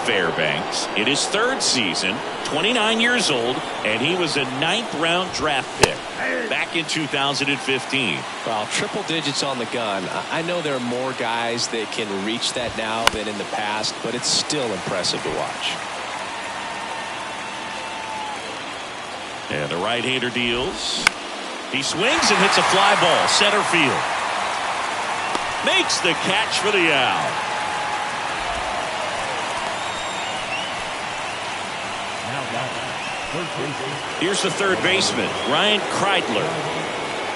Fairbanks in his 3rd season, 29 years old, and he was a 9th-round draft pick back in 2015. Well, triple digits on the gun. I know there are more guys that can reach that now than in the past, but it's still impressive to watch. And the right-hander deals. He swings and hits a fly ball, center field. Makes the catch for the out. Here's the third baseman, Ryan Kreidler.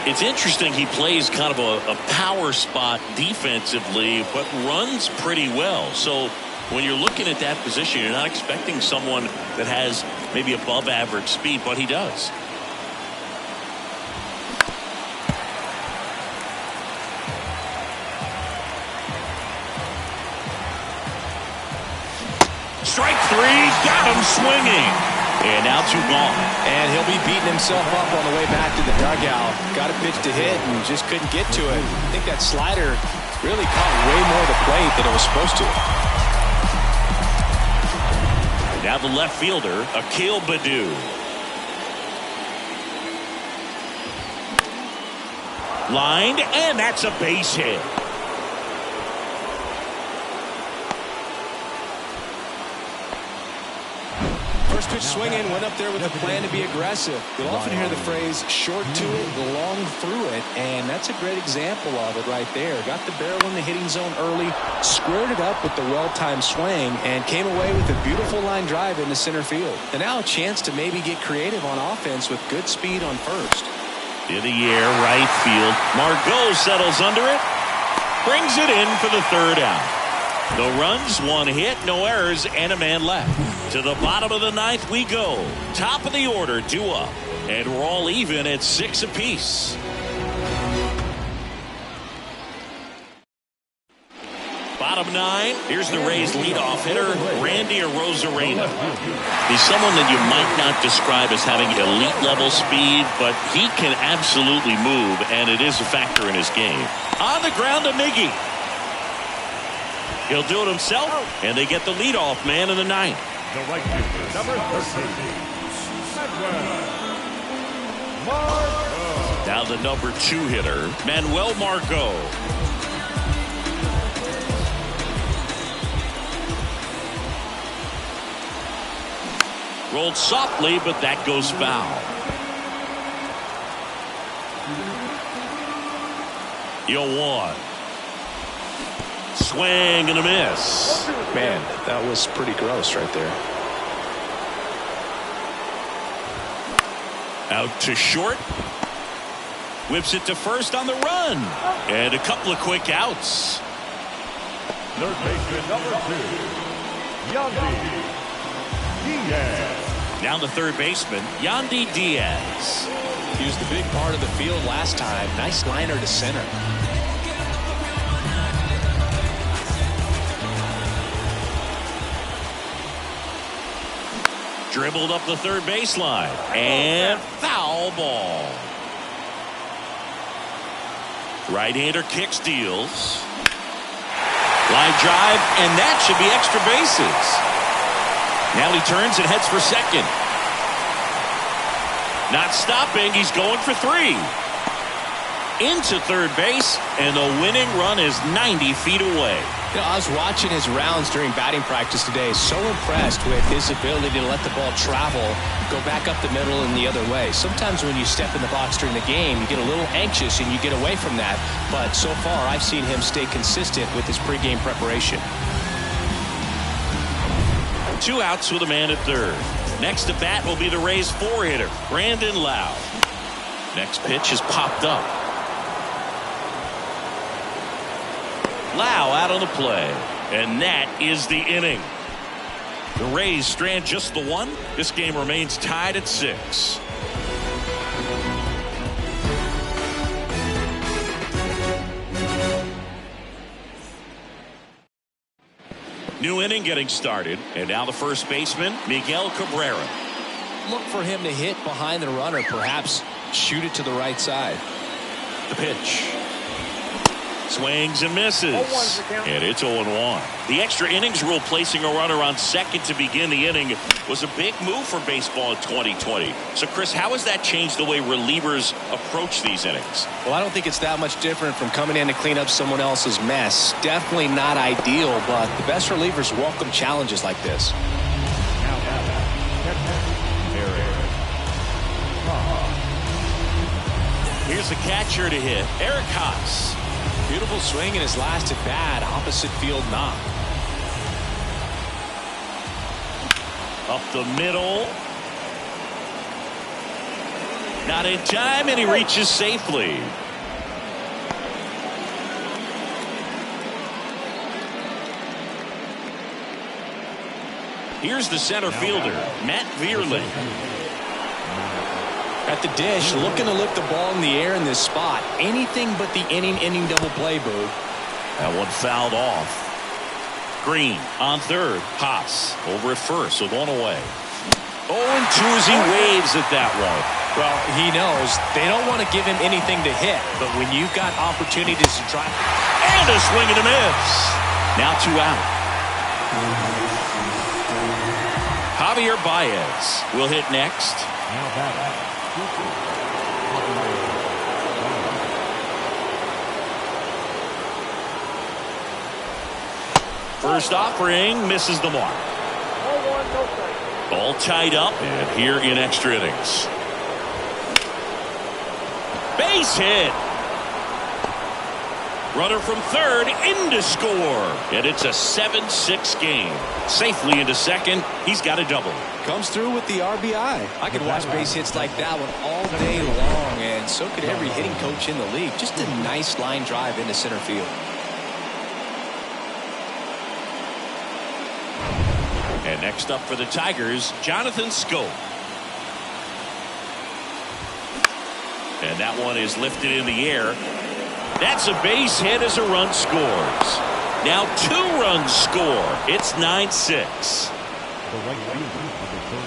It's interesting he plays kind of a power spot defensively, but runs pretty well. So when you're looking at that position, you're not expecting someone that has maybe above average speed, but he does. Strike 3, got him swinging. And now 2 gone. And he'll be beating himself up on the way back to the dugout. Got a pitch to hit and just couldn't get to it. I think that slider really caught way more of the plate than it was supposed to. Now the left fielder, Akil Baddoo. Lined, and that's a base hit. First pitch swinging, went up there with a plan to be aggressive. You'll often hear the phrase short to it, long through it, and that's a great example of it right there. Got the barrel in the hitting zone early, squared it up with the well-timed swing, and came away with a beautiful line drive into center field. And now a chance to maybe get creative on offense with good speed on first. In the air, right field. Margot settles under it, brings it in for the 3rd out. No runs, 1 hit, no errors, and a man left. To the bottom of the 9th we go. Top of the order, due up. And we're all even at 6 apiece. Bottom 9, here's the Rays leadoff hitter, Randy Arozarena. He's someone that you might not describe as having elite level speed, but he can absolutely move, and it is a factor in his game. On the ground to Miggy. He'll do it himself, and they get the leadoff man in the 9th. The right fielder, number 13, Manuel Margot. Now the number 2 hitter, Manuel Margot. Rolled softly, but that goes foul. 0-1. Swing and a miss. Man, that was pretty gross right there. Out to short. Whips it to first on the run. And a couple of quick outs. Third baseman, number 2, Yandy Diaz. Now the third baseman, Yandy Diaz. He was the big part of the field last time. Nice liner to center. Dribbled up the third baseline. And foul ball. Right-hander kicks, deals. Line drive, and that should be extra bases. Now he turns and heads for second. Not stopping. He's going for 3. Into third base, and the winning run is 90 feet away. You know, I was watching his rounds during batting practice today. So impressed with his ability to let the ball travel, go back up the middle and the other way. Sometimes when you step in the box during the game, you get a little anxious and you get away from that. But so far, I've seen him stay consistent with his pregame preparation. 2 outs with a man at third. Next to bat will be the Rays 4-hitter, Brandon Lowe. Next pitch is popped up. Lowe out on the play, and that is the inning. The Rays strand just the 1. This game remains tied at 6. New inning getting started, and now the first baseman, Miguel Cabrera. Look for him to hit behind the runner, perhaps shoot it to the right side. The pitch. Swings and misses. And it's 0-1. The extra innings rule placing a runner on second to begin the inning was a big move for baseball in 2020. So, Chris, how has that changed the way relievers approach these innings? Well, I don't think it's that much different from coming in to clean up someone else's mess. Definitely not ideal, but the best relievers welcome challenges like this. Here's the catcher to hit, Eric Haas. Beautiful swing in his last at bat, opposite field knock. Up the middle. Not in time, and he reaches safely. Here's the center fielder, Matt Vierling. At the dish, looking to lift the ball in the air in this spot. Anything but the inning double play, Boog. That one fouled off. Green on third. Haas over at first with 1 away. 0-2 as he waves at that one. Well, he knows they don't want to give him anything to hit, but when you've got opportunities to try. And a swing and a miss. Now 2 out. Javier Baez will hit next. First offering misses the mark. All tied up and here in extra innings. Base hit. Runner from third in to score. And it's a 7-6 game. Safely into second. He's got a double. Comes through with the RBI. I could watch base hits like that one all day long, and so could every hitting coach in the league. Just a nice line drive into center field. And next up for the Tigers, Jonathan Schoop. And that one is lifted in the air. That's a base hit as a run scores. Now 2 runs score. It's 9-6.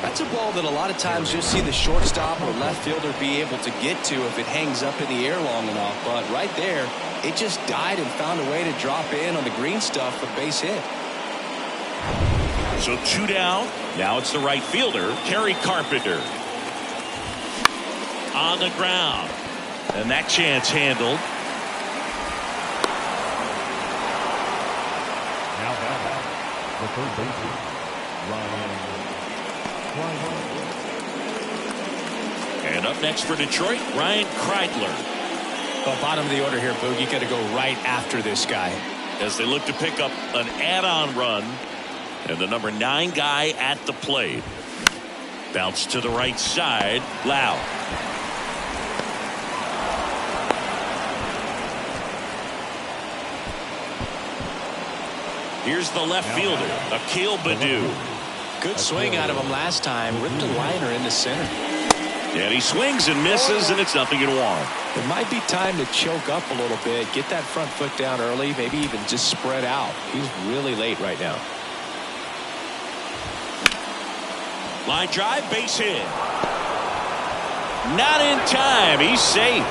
That's a ball that a lot of times you'll see the shortstop or left fielder be able to get to if it hangs up in the air long enough. But right there, it just died and found a way to drop in on the green stuff for base hit. So 2 down. Now it's the right fielder, Terry Carpenter. On the ground. And that chance handled. Now the third baseman, Ryan. And up next for Detroit, Ryan Kreidler. Well, bottom of the order here, Boog. You got to go right after this guy. As they look to pick up an add-on run. And the number 9 guy at the plate. Bounce to the right side. Lowe. Here's the left fielder, Akil Baddoo. Good swing out of him last time. Ripped a liner into center. And he swings and misses, and it's 0-1. It might be time to choke up a little bit. Get that front foot down early. Maybe even just spread out. He's really late right now. Line drive, base hit. Not in time. He's safe.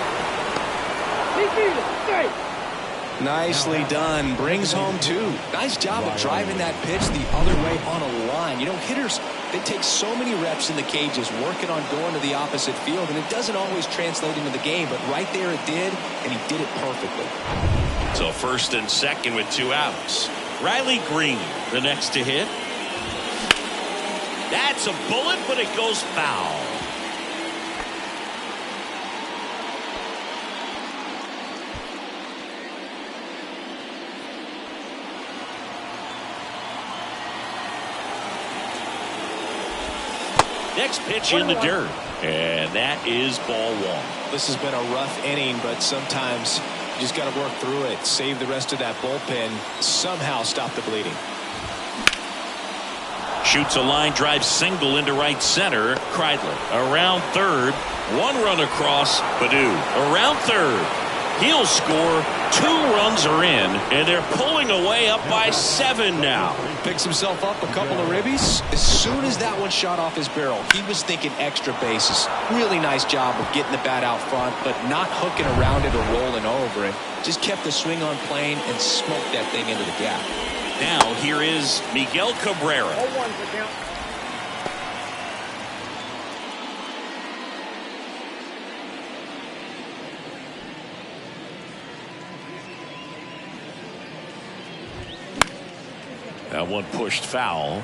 Nicely done. Brings home 2. Nice job of driving that pitch the other way on a line. You know, hitters, they take so many reps in the cages working on going to the opposite field, and it doesn't always translate into the game, but right there it did, and he did it perfectly. So first and second with 2 outs. Riley Green, the next to hit. That's a bullet, but it goes foul. Next pitch in the dirt, and that is ball 1. This has been a rough inning, but sometimes you just got to work through it, save the rest of that bullpen, somehow stop the bleeding. Shoots a line drive single into right center. Kreidler around third. 1 run across. Baddoo around third. He'll score. 2 runs are in, and they're pulling away up by 7 now. Picks himself up a couple of ribbies. As soon as that one shot off his barrel, he was thinking extra bases. Really nice job of getting the bat out front, but not hooking around it or rolling over it. Just kept the swing on plane and smoked that thing into the gap. Now here is Miguel Cabrera. 0-1 for count. That one pushed foul.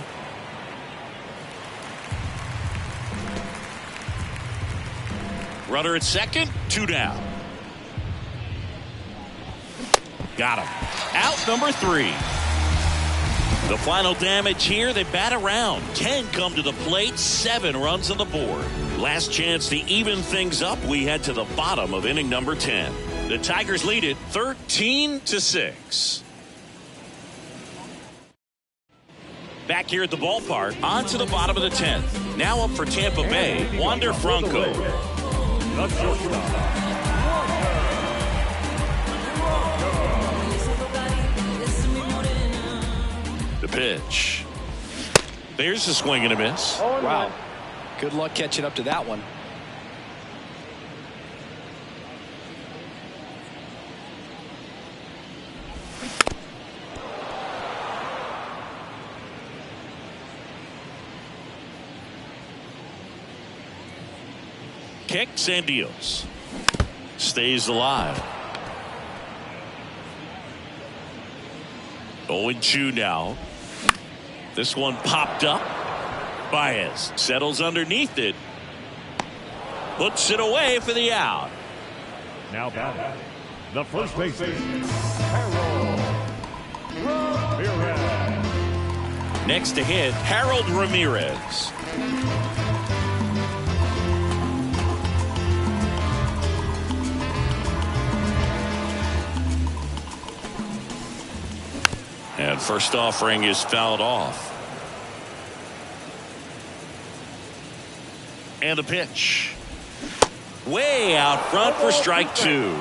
Runner at second, 2 down. Got him. Out number 3. The final damage here, they bat around. 10 come to the plate, 7 runs on the board. Last chance to even things up. We head to the bottom of inning number 10. The Tigers lead it 13-6. Back here at the ballpark, on to the bottom of the 10th. Now up for Tampa Bay, Wander Franco. The pitch. There's a swing and a miss. Wow. Good luck catching up to that one. Kicks and deals. Stays alive. 0-2 now. This one popped up. Baez settles underneath it. Puts it away for the out. Now batting, the first baseman, Harold Ramirez. Next to hit, Harold Ramirez. And first offering is fouled off. And the pitch. Way out front for strike 2.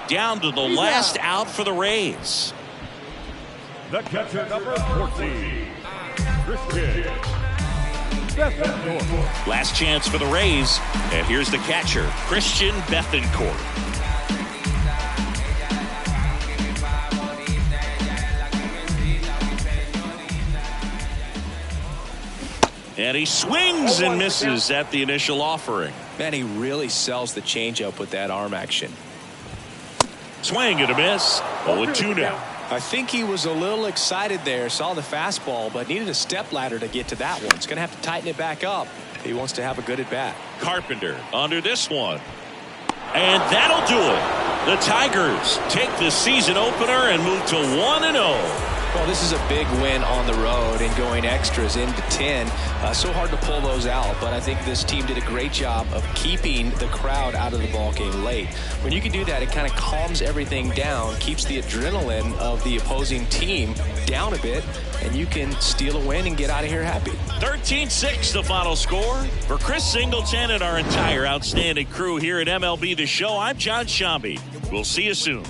Down to the last out for the Rays. The catcher, number 14, Christian Bethancourt. Last chance for the Rays. And here's the catcher, Christian Bethancourt. And he swings and misses at the initial offering. Man, he really sells the changeup with that arm action. Swing and a miss. 0-2 now. I think he was a little excited there, saw the fastball, but needed a step ladder to get to that one. He's going to have to tighten it back up if he wants to have a good at-bat. Carpenter under this one. And that'll do it. The Tigers take the season opener and move to 1-0. Well, this is a big win on the road and going extras into 10. So hard to pull those out, but I think this team did a great job of keeping the crowd out of the ball game late. When you can do that, it kind of calms everything down, keeps the adrenaline of the opposing team down a bit, and you can steal a win and get out of here happy. 13-6 the final score. For Chris Singleton and our entire outstanding crew here at MLB The Show, I'm John Shambi. We'll see you soon.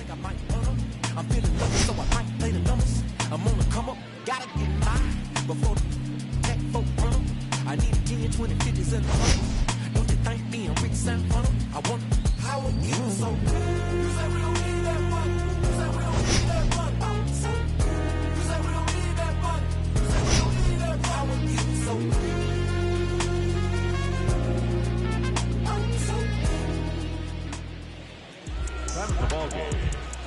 I'm on the come up, gotta get mine before the tech folk run. 2050s in the front. Don't you think being rich sound fun? I want power, you so good. You say we don't need that money. You say we don't need that money. You say we don't need that money. You say we don't need that power, you so good. Time of the ball game,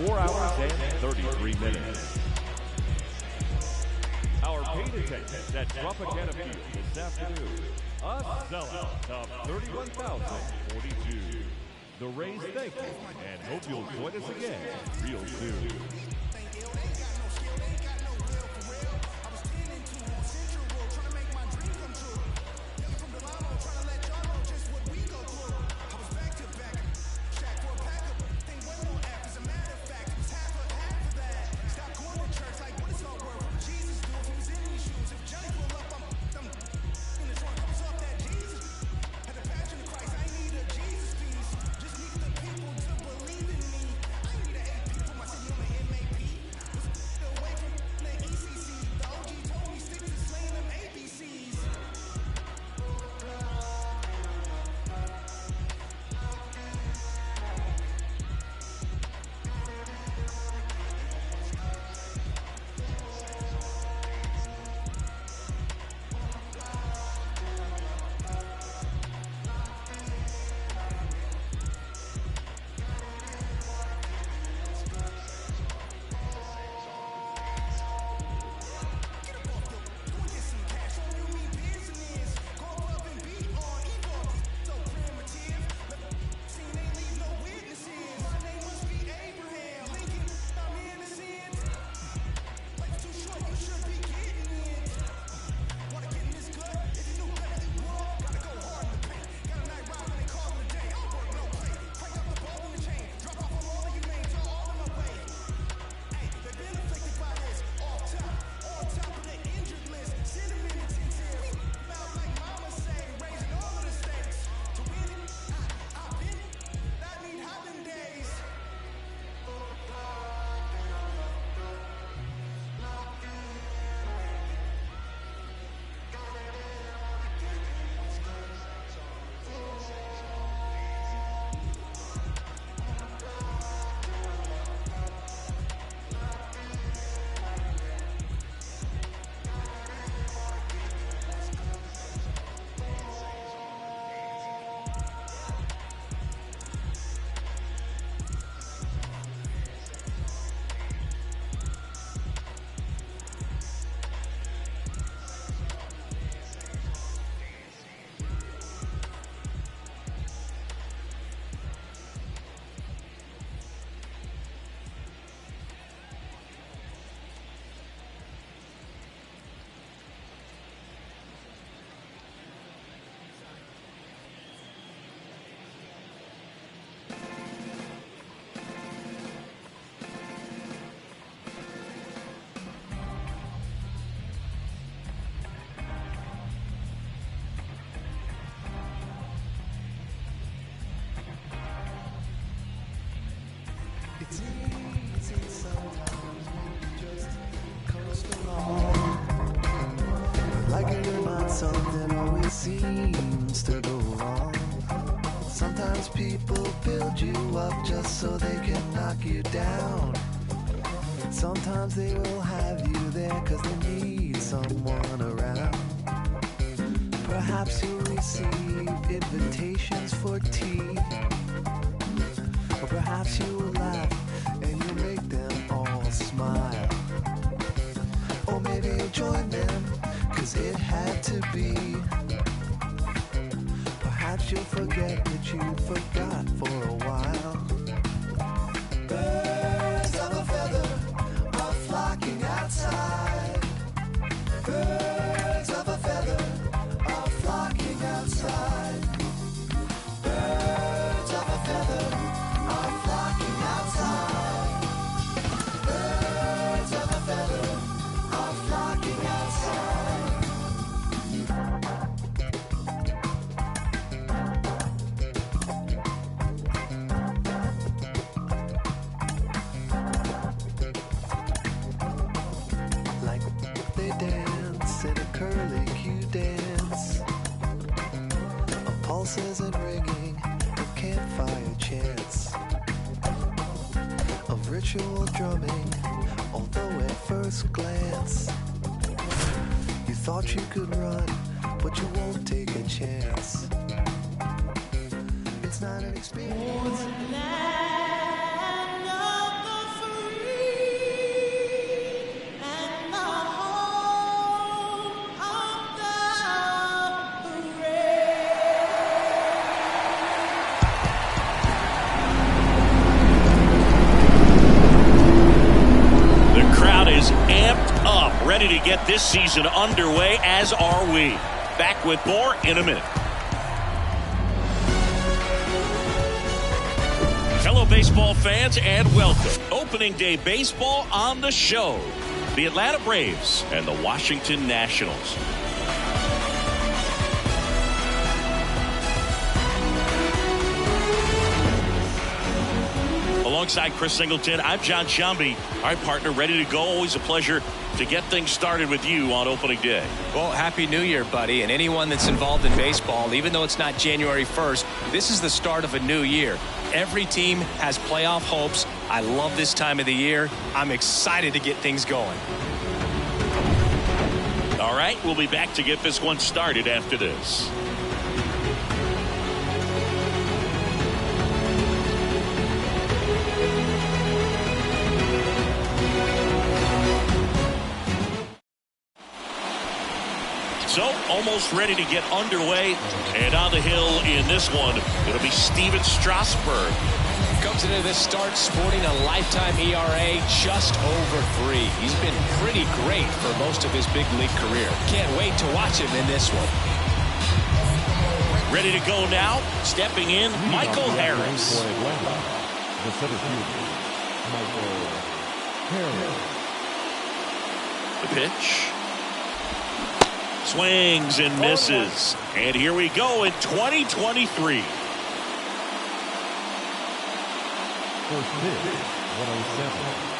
4 hours and 33 minutes. Our paid attendance at Tropicana Field this afternoon, a sellout of 31,042. The Rays thank you and hope you'll join us again real soon. It's easy sometimes just coast along. Like you're not something always seems to go wrong. Sometimes people build you up just so they can knock you down. Sometimes they will have you there cause they need someone around. Perhaps you'll receive invitations for tea. Or perhaps you will laugh and you'll make them all smile. Or maybe you'll join them, cause it had to be. Perhaps you'll forget that you forgot for a while. Birds of a feather are flocking outside. Birds of a feather are flocking outside. Birds of a feather are flocking outside. Birds of a feather are flocking outside. pulse isn't ringing, no campfire chants of ritual drumming, although at first glance you thought you could run, but you won't take a chance. It's not an experience. Ready to get this season underway, as are we. Back with more in a minute. Hello, baseball fans, and welcome. Opening day baseball on the show. The Atlanta Braves and the Washington Nationals. Alongside Chris Singleton, I'm John Shambi. All right, partner, ready to go. Always a pleasure to get things started with you on opening day. Well, Happy New Year, buddy. And anyone that's involved in baseball, even though it's not January 1st, this is the start of a new year. Every team has playoff hopes. I love this time of the year. I'm excited to get things going. All right, we'll be back to get this one started after this. So, almost ready to get underway, and on the hill in this one, it'll be Steven Strasburg. Comes into this start sporting a lifetime ERA just over 3. He's been pretty great for most of his big league career. Can't wait to watch him in this one. Ready to go now, stepping in, Michael Harris. The center fielder, Michael Harris. The pitch. Swings and misses. And here we go in 2023. First pitch, 107.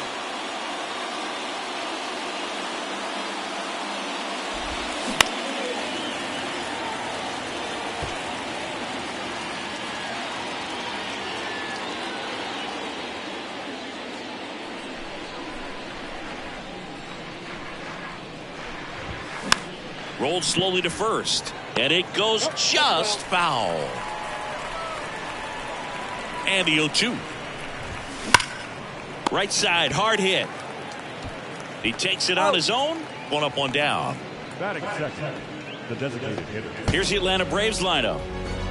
Rolled slowly to first, and it goes just foul. And the 0-2. Right side, hard hit. He takes it on his own. One up, one down. Batting second, the designated hitter. Here's the Atlanta Braves lineup.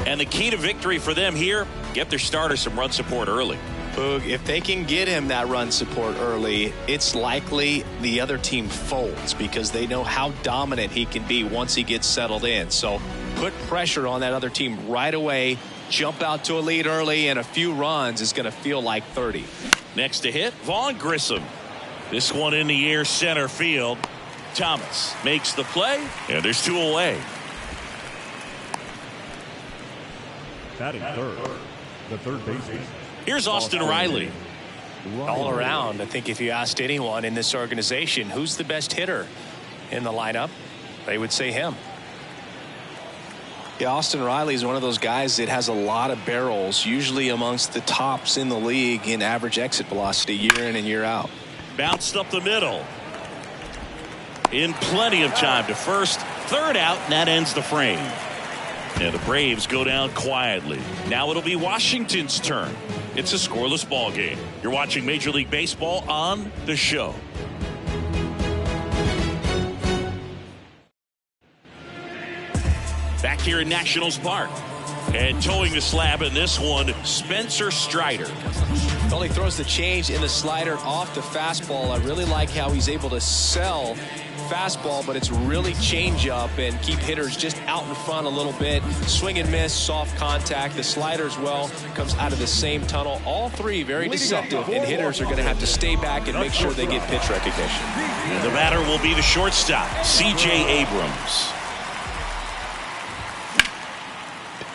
And the key to victory for them here, get their starter some run support early. Boog, if they can get him that run support early, it's likely the other team folds because they know how dominant he can be once he gets settled in. So put pressure on that other team right away, jump out to a lead early, and a few runs is going to feel like 30. Next to hit, Vaughn Grissom. This one in the air center field. Thomas makes the play, and there's 2 away. Batting third, the third baseman. Here's Austin Riley. All around, I think if you asked anyone in this organization who's the best hitter in the lineup, they would say him. Yeah, Austin Riley is one of those guys that has a lot of barrels, usually amongst the tops in the league in average exit velocity year in and year out. Bounced up the middle. In plenty of time to first. Third out, and that ends the frame. And the Braves go down quietly. Now it'll be Washington's turn. It's a scoreless ball game. You're watching Major League Baseball on the show. Back here in Nationals Park. And towing the slab in this one, Spencer Strider. Well, he throws the change in the slider off the fastball. I really like how he's able to sell fastball, but it's really change up and keep hitters just out in front a little bit. Swing and miss, soft contact. The slider as well comes out of the same tunnel. All three very deceptive, and hitters are going to have to stay back and make sure they get pitch recognition. And the batter will be the shortstop, C.J. Abrams.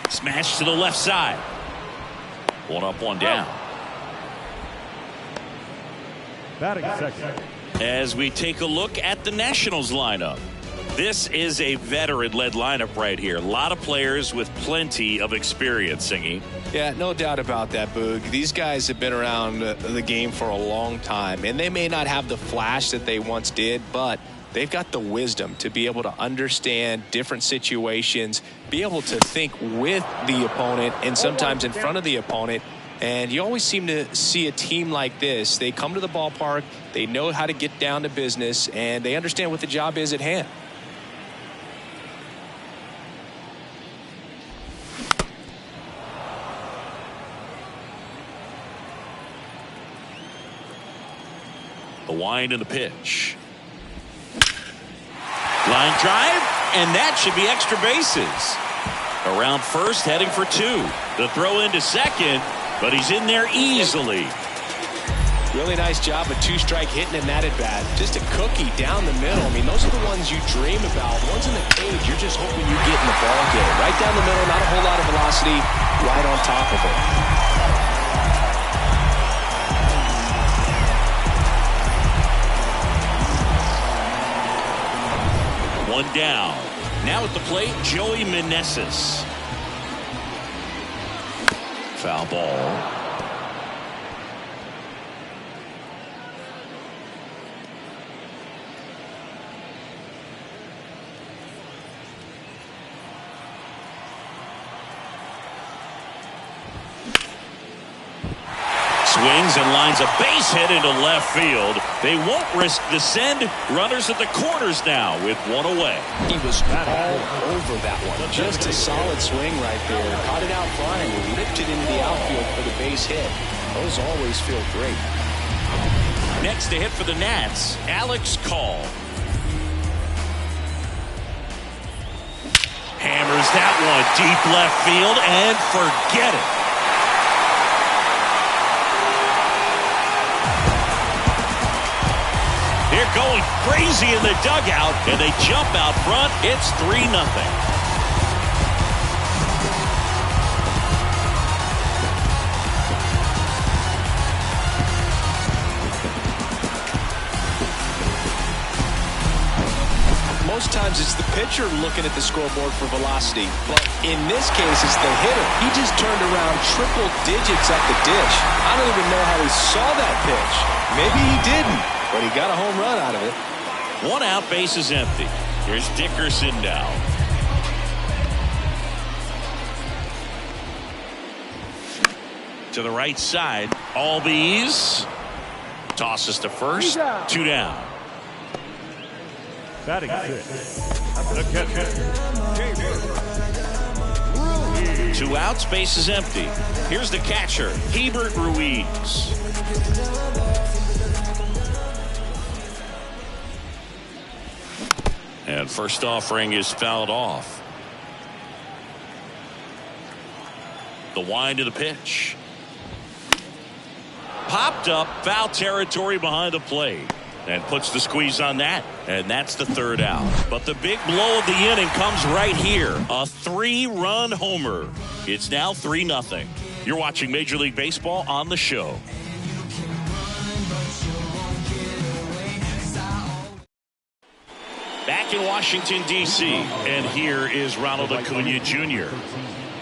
Smash to the left side. One up, one down. Batting second. As we take a look at the Nationals lineup. This is a veteran-led lineup right here. A lot of players with plenty of experience, Singy. Yeah, no doubt about that, Boog. These guys have been around the game for a long time, and they may not have the flash that they once did, but they've got the wisdom to be able to understand different situations, be able to think with the opponent and sometimes in front of the opponent. And you always seem to see a team like this. They come to the ballpark, they know how to get down to business, and they understand what the job is at hand. The wind and the pitch. Line drive, and that should be extra bases. Around first, heading for 2. The throw into second, but he's in there easily. Really nice job of 2-strike hitting in that at bat. Just a cookie down the middle. I mean, those are the ones you dream about. Ones in the cage, you're just hoping you get in the ball game. Right down the middle, not a whole lot of velocity, right on top of it. One down. Now at the plate, Joey Meneses. Foul ball. Swings and lines a base hit into left field. They won't risk the send. Runners at the corners now with 1 away. He was all over that one. Just a solid swing right there. Caught it out flying and lifted into the outfield for the base hit. Those always feel great. Next to hit for the Nats, Alex Call. Hammers that one deep left field and forget it. They're going crazy in the dugout, and they jump out front. It's 3-0. Most times it's the pitcher looking at the scoreboard for velocity, but in this case it's the hitter. He just turned around triple digits at the dish. I don't even know how he saw that pitch. Maybe he didn't, but he got a home run out of it. 1 out, base is empty. Here's Dickerson now. To the right side, Albies tosses to first. 2 down. Batting 6. The catcher, 2 outs, base is empty. Here's the catcher, Hebert Ruiz. And first offering is fouled off. The wind of the pitch. Popped up, foul territory behind the plate. And puts the squeeze on that. And that's the 3rd out. But the big blow of the inning comes right here. A 3-run homer. It's now 3-0. You're watching Major League Baseball on the show. Back in Washington, D.C., and here is Ronald Acuna Jr.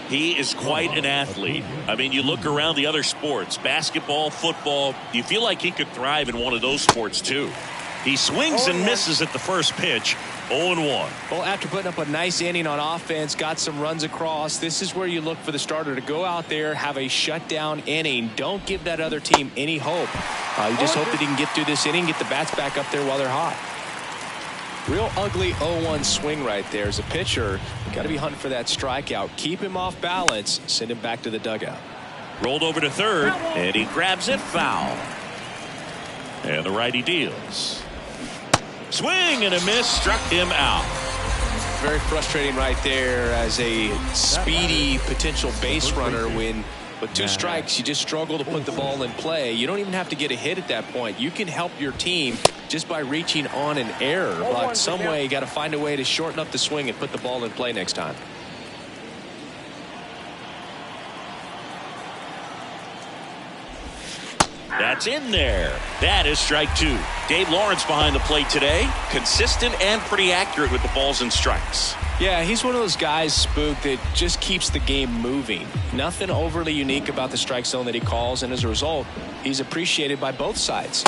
He is quite an athlete. I mean, you look around the other sports, basketball, football, you feel like he could thrive in one of those sports too. He swings and misses at the first pitch, 0-1. Well, after putting up a nice inning on offense, got some runs across, this is where you look for the starter to go out there, have a shutdown inning. Don't give that other team any hope. You just hope that he can get through this inning, get the bats back up there while they're hot. Real ugly 0-1 swing right there. As a pitcher, got to be hunting for that strikeout. Keep him off balance. Send him back to the dugout. Rolled over to third, and he grabs it foul. And the righty deals. Swing and a miss, struck him out. Very frustrating right there as a speedy potential base runner when with 2 strikes you just struggle to put the ball in play. You don't even have to get a hit at that point. You can help your team just by reaching on an error, but some way you got to find a way to shorten up the swing and put the ball in play next time. That's in there. That is strike 2. Dave Lawrence behind the plate today. Consistent and pretty accurate with the balls and strikes. Yeah, he's one of those guys, Spook, that just keeps the game moving. Nothing overly unique about the strike zone that he calls, and as a result, he's appreciated by both sides.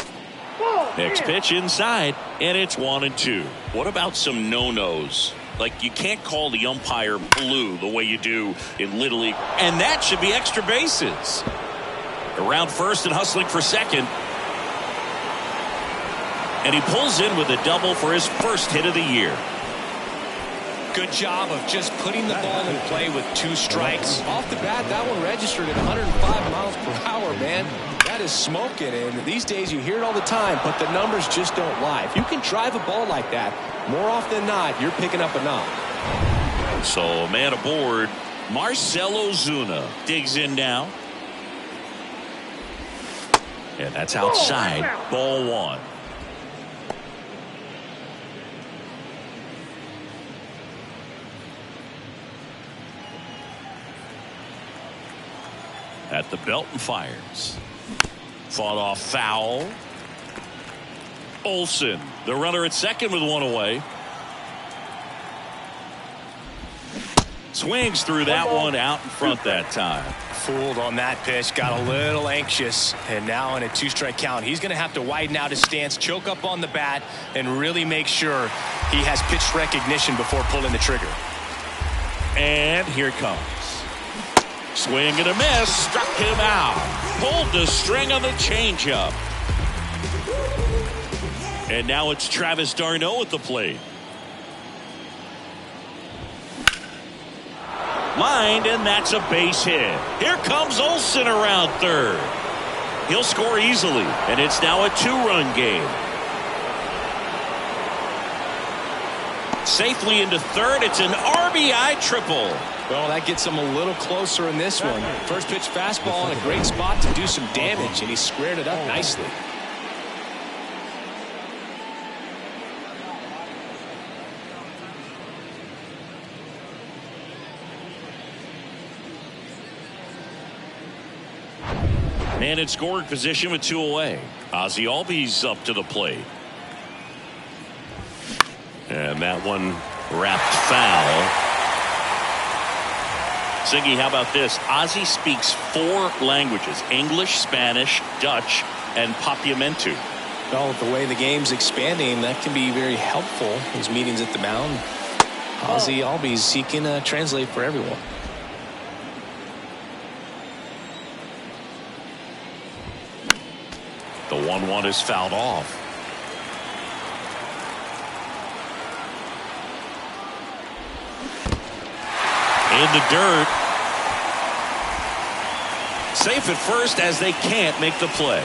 Next pitch inside, and it's 1-2. What about some no-nos? Like, you can't call the umpire blue the way you do in Little League, and that should be extra bases. Around first and hustling for second. And he pulls in with a double for his first hit of the year. Good job of just putting the ball in play with 2 strikes. Off the bat, that one registered at 105 miles per hour, man. That is smoking, and these days you hear it all the time, but the numbers just don't lie. If you can drive a ball like that, more often than not, you're picking up a knock. So, a man aboard. Marcell Ozuna digs in now. And that's outside. Ball 1. At the belt and fires. Fought off foul. Olsen, the runner at second with 1 away. Swings through that one out in front that time. Fooled on that pitch, got a little anxious, and now in a 2-strike count, he's going to have to widen out his stance, choke up on the bat, and really make sure he has pitch recognition before pulling the trigger. And here it comes. Swing and a miss, struck him out. Pulled the string on the changeup. And now it's Travis d'Arnaud at the plate. Lined, and that's a base hit. Here comes Olsen around third. He'll score easily, and it's now a 2-run game. Safely into third. It's an RBI triple. Well, that gets him a little closer in this one. First pitch fastball in a great spot to do some damage, and he squared it up nicely. Man in scoring position with 2 away. Ozzie Albies up to the plate. And that one wrapped foul. Ziggy, how about this? Ozzie speaks 4 languages: English, Spanish, Dutch, and Papiamentu. Well, the way the game's expanding, that can be very helpful. His meetings at the mound. Ozzie Albies, he can translate for everyone. The 1-1 is fouled off. In the dirt. Safe at first as they can't make the play.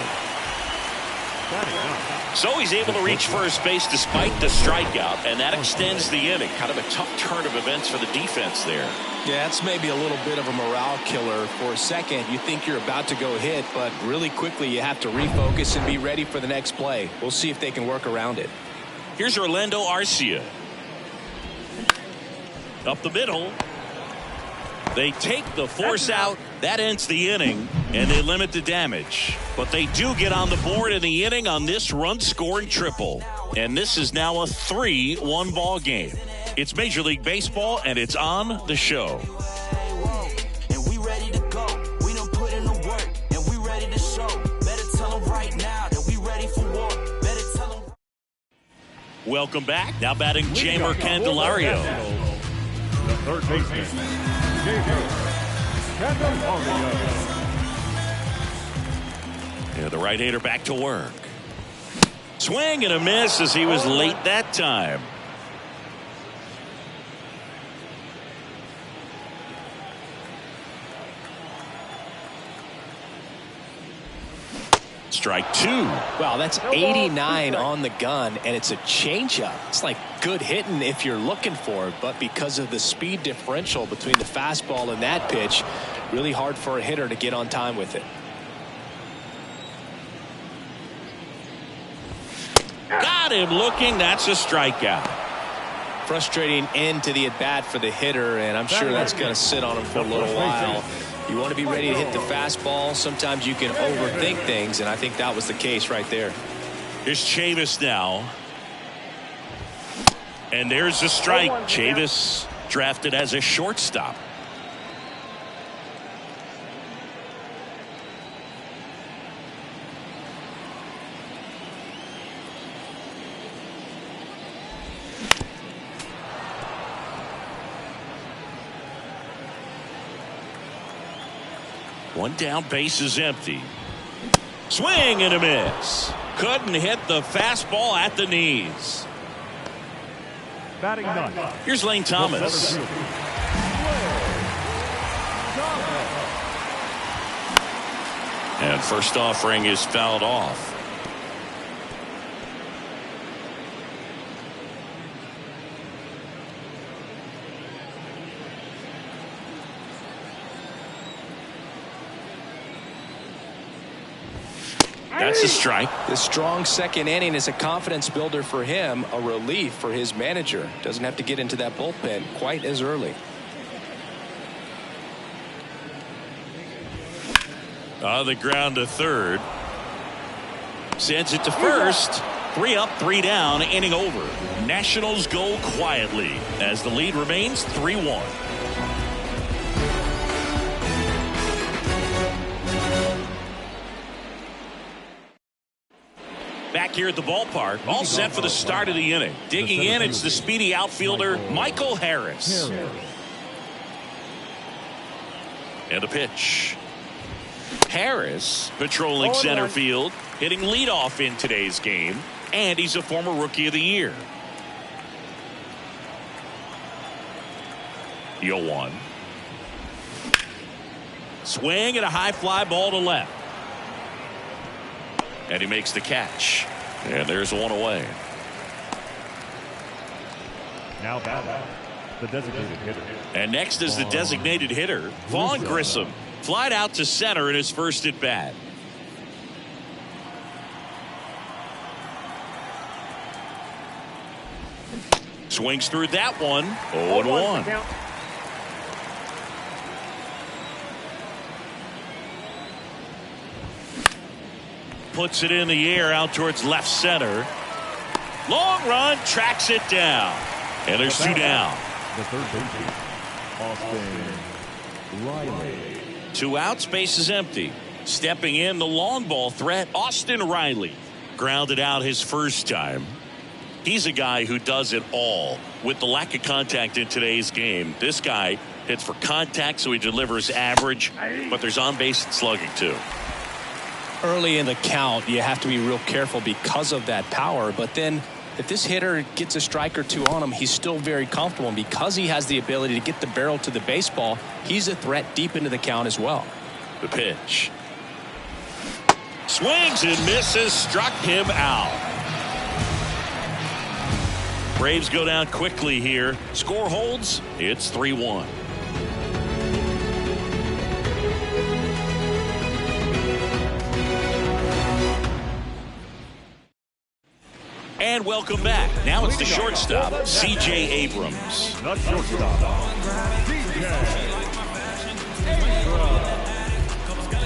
So he's able to reach first base despite the strikeout, and that extends the inning. Kind of a tough turn of events for the defense there. Yeah, it's maybe a little bit of a morale killer. For a second, you think you're about to go hit, but really quickly you have to refocus and be ready for the next play. We'll see if they can work around it. Here's Orlando Arcia. Up the middle. They take the force out. That ends the inning, and they limit the damage. But they do get on the board in the inning on this run-scoring triple. And this is now a 3-1 ball game. It's Major League Baseball, and it's on the show. And we ready to go. We done put in the work, and we ready to show. Better tell them right now that we ready for war. Better tell them. Welcome back. Now batting Jeimer Candelario. The third baseman, Jeimer Candelario. Yeah, the right-hander back to work. Swing and a miss as he was late that time. Strike 2. Wow, that's 89 on the gun, and it's a changeup. It's like good hitting if you're looking for it, but because of the speed differential between the fastball and that pitch, really hard for a hitter to get on time with it. Got him looking. That's a strikeout. Frustrating end to the at-bat for the hitter, and I'm sure that's going to sit on him for a little while. You want to be ready to hit the fastball. Sometimes you can overthink things, and I think that was the case right there. Here's Chavis now. And there's a strike. Chavis drafted as a shortstop. One down, base is empty. Swing and a miss. Couldn't hit the fastball at the knees. Batting ninth. Here's Lane Thomas. And first offering is fouled off. That's a strike. The strong second inning is a confidence builder for him, a relief for his manager. Doesn't have to get into that bullpen quite as early. On the ground to third. Sends it to first. 3 up, 3 down, inning over. Nationals go quietly as the lead remains 3-1. Back here at the ballpark, all set for the start of the inning. Digging in, it's the speedy outfielder, Michael Harris. And a pitch. Harris patrolling center field, hitting leadoff in today's game, and he's a former Rookie of the Year. 0-1. Swing and a high fly ball to left. And he makes the catch. And there's one away. Now batting, the designated hitter. And next is the designated hitter, Vaughn Grissom. Flied out to center in his first at bat. Swings through that one. 0-1. Puts it in the air out towards left center. Long run, tracks it down. And there's 2 down. The third baseman, Austin Riley. 2 outs, base is empty. Stepping in, the long ball threat, Austin Riley. Grounded out his first time. He's a guy who does it all. With the lack of contact in today's game, this guy hits for contact, so he delivers average, but there's on-base and slugging too. Early in the count, you have to be real careful because of that power. But then if this hitter gets a strike or 2 on him, he's still very comfortable. And because he has the ability to get the barrel to the baseball, he's a threat deep into the count as well. The pitch. Swings and misses, struck him out. Braves go down quickly here. Score holds. It's 3-1. And welcome back. Now it's the shortstop, C.J. Abrams. The shortstop, C.J.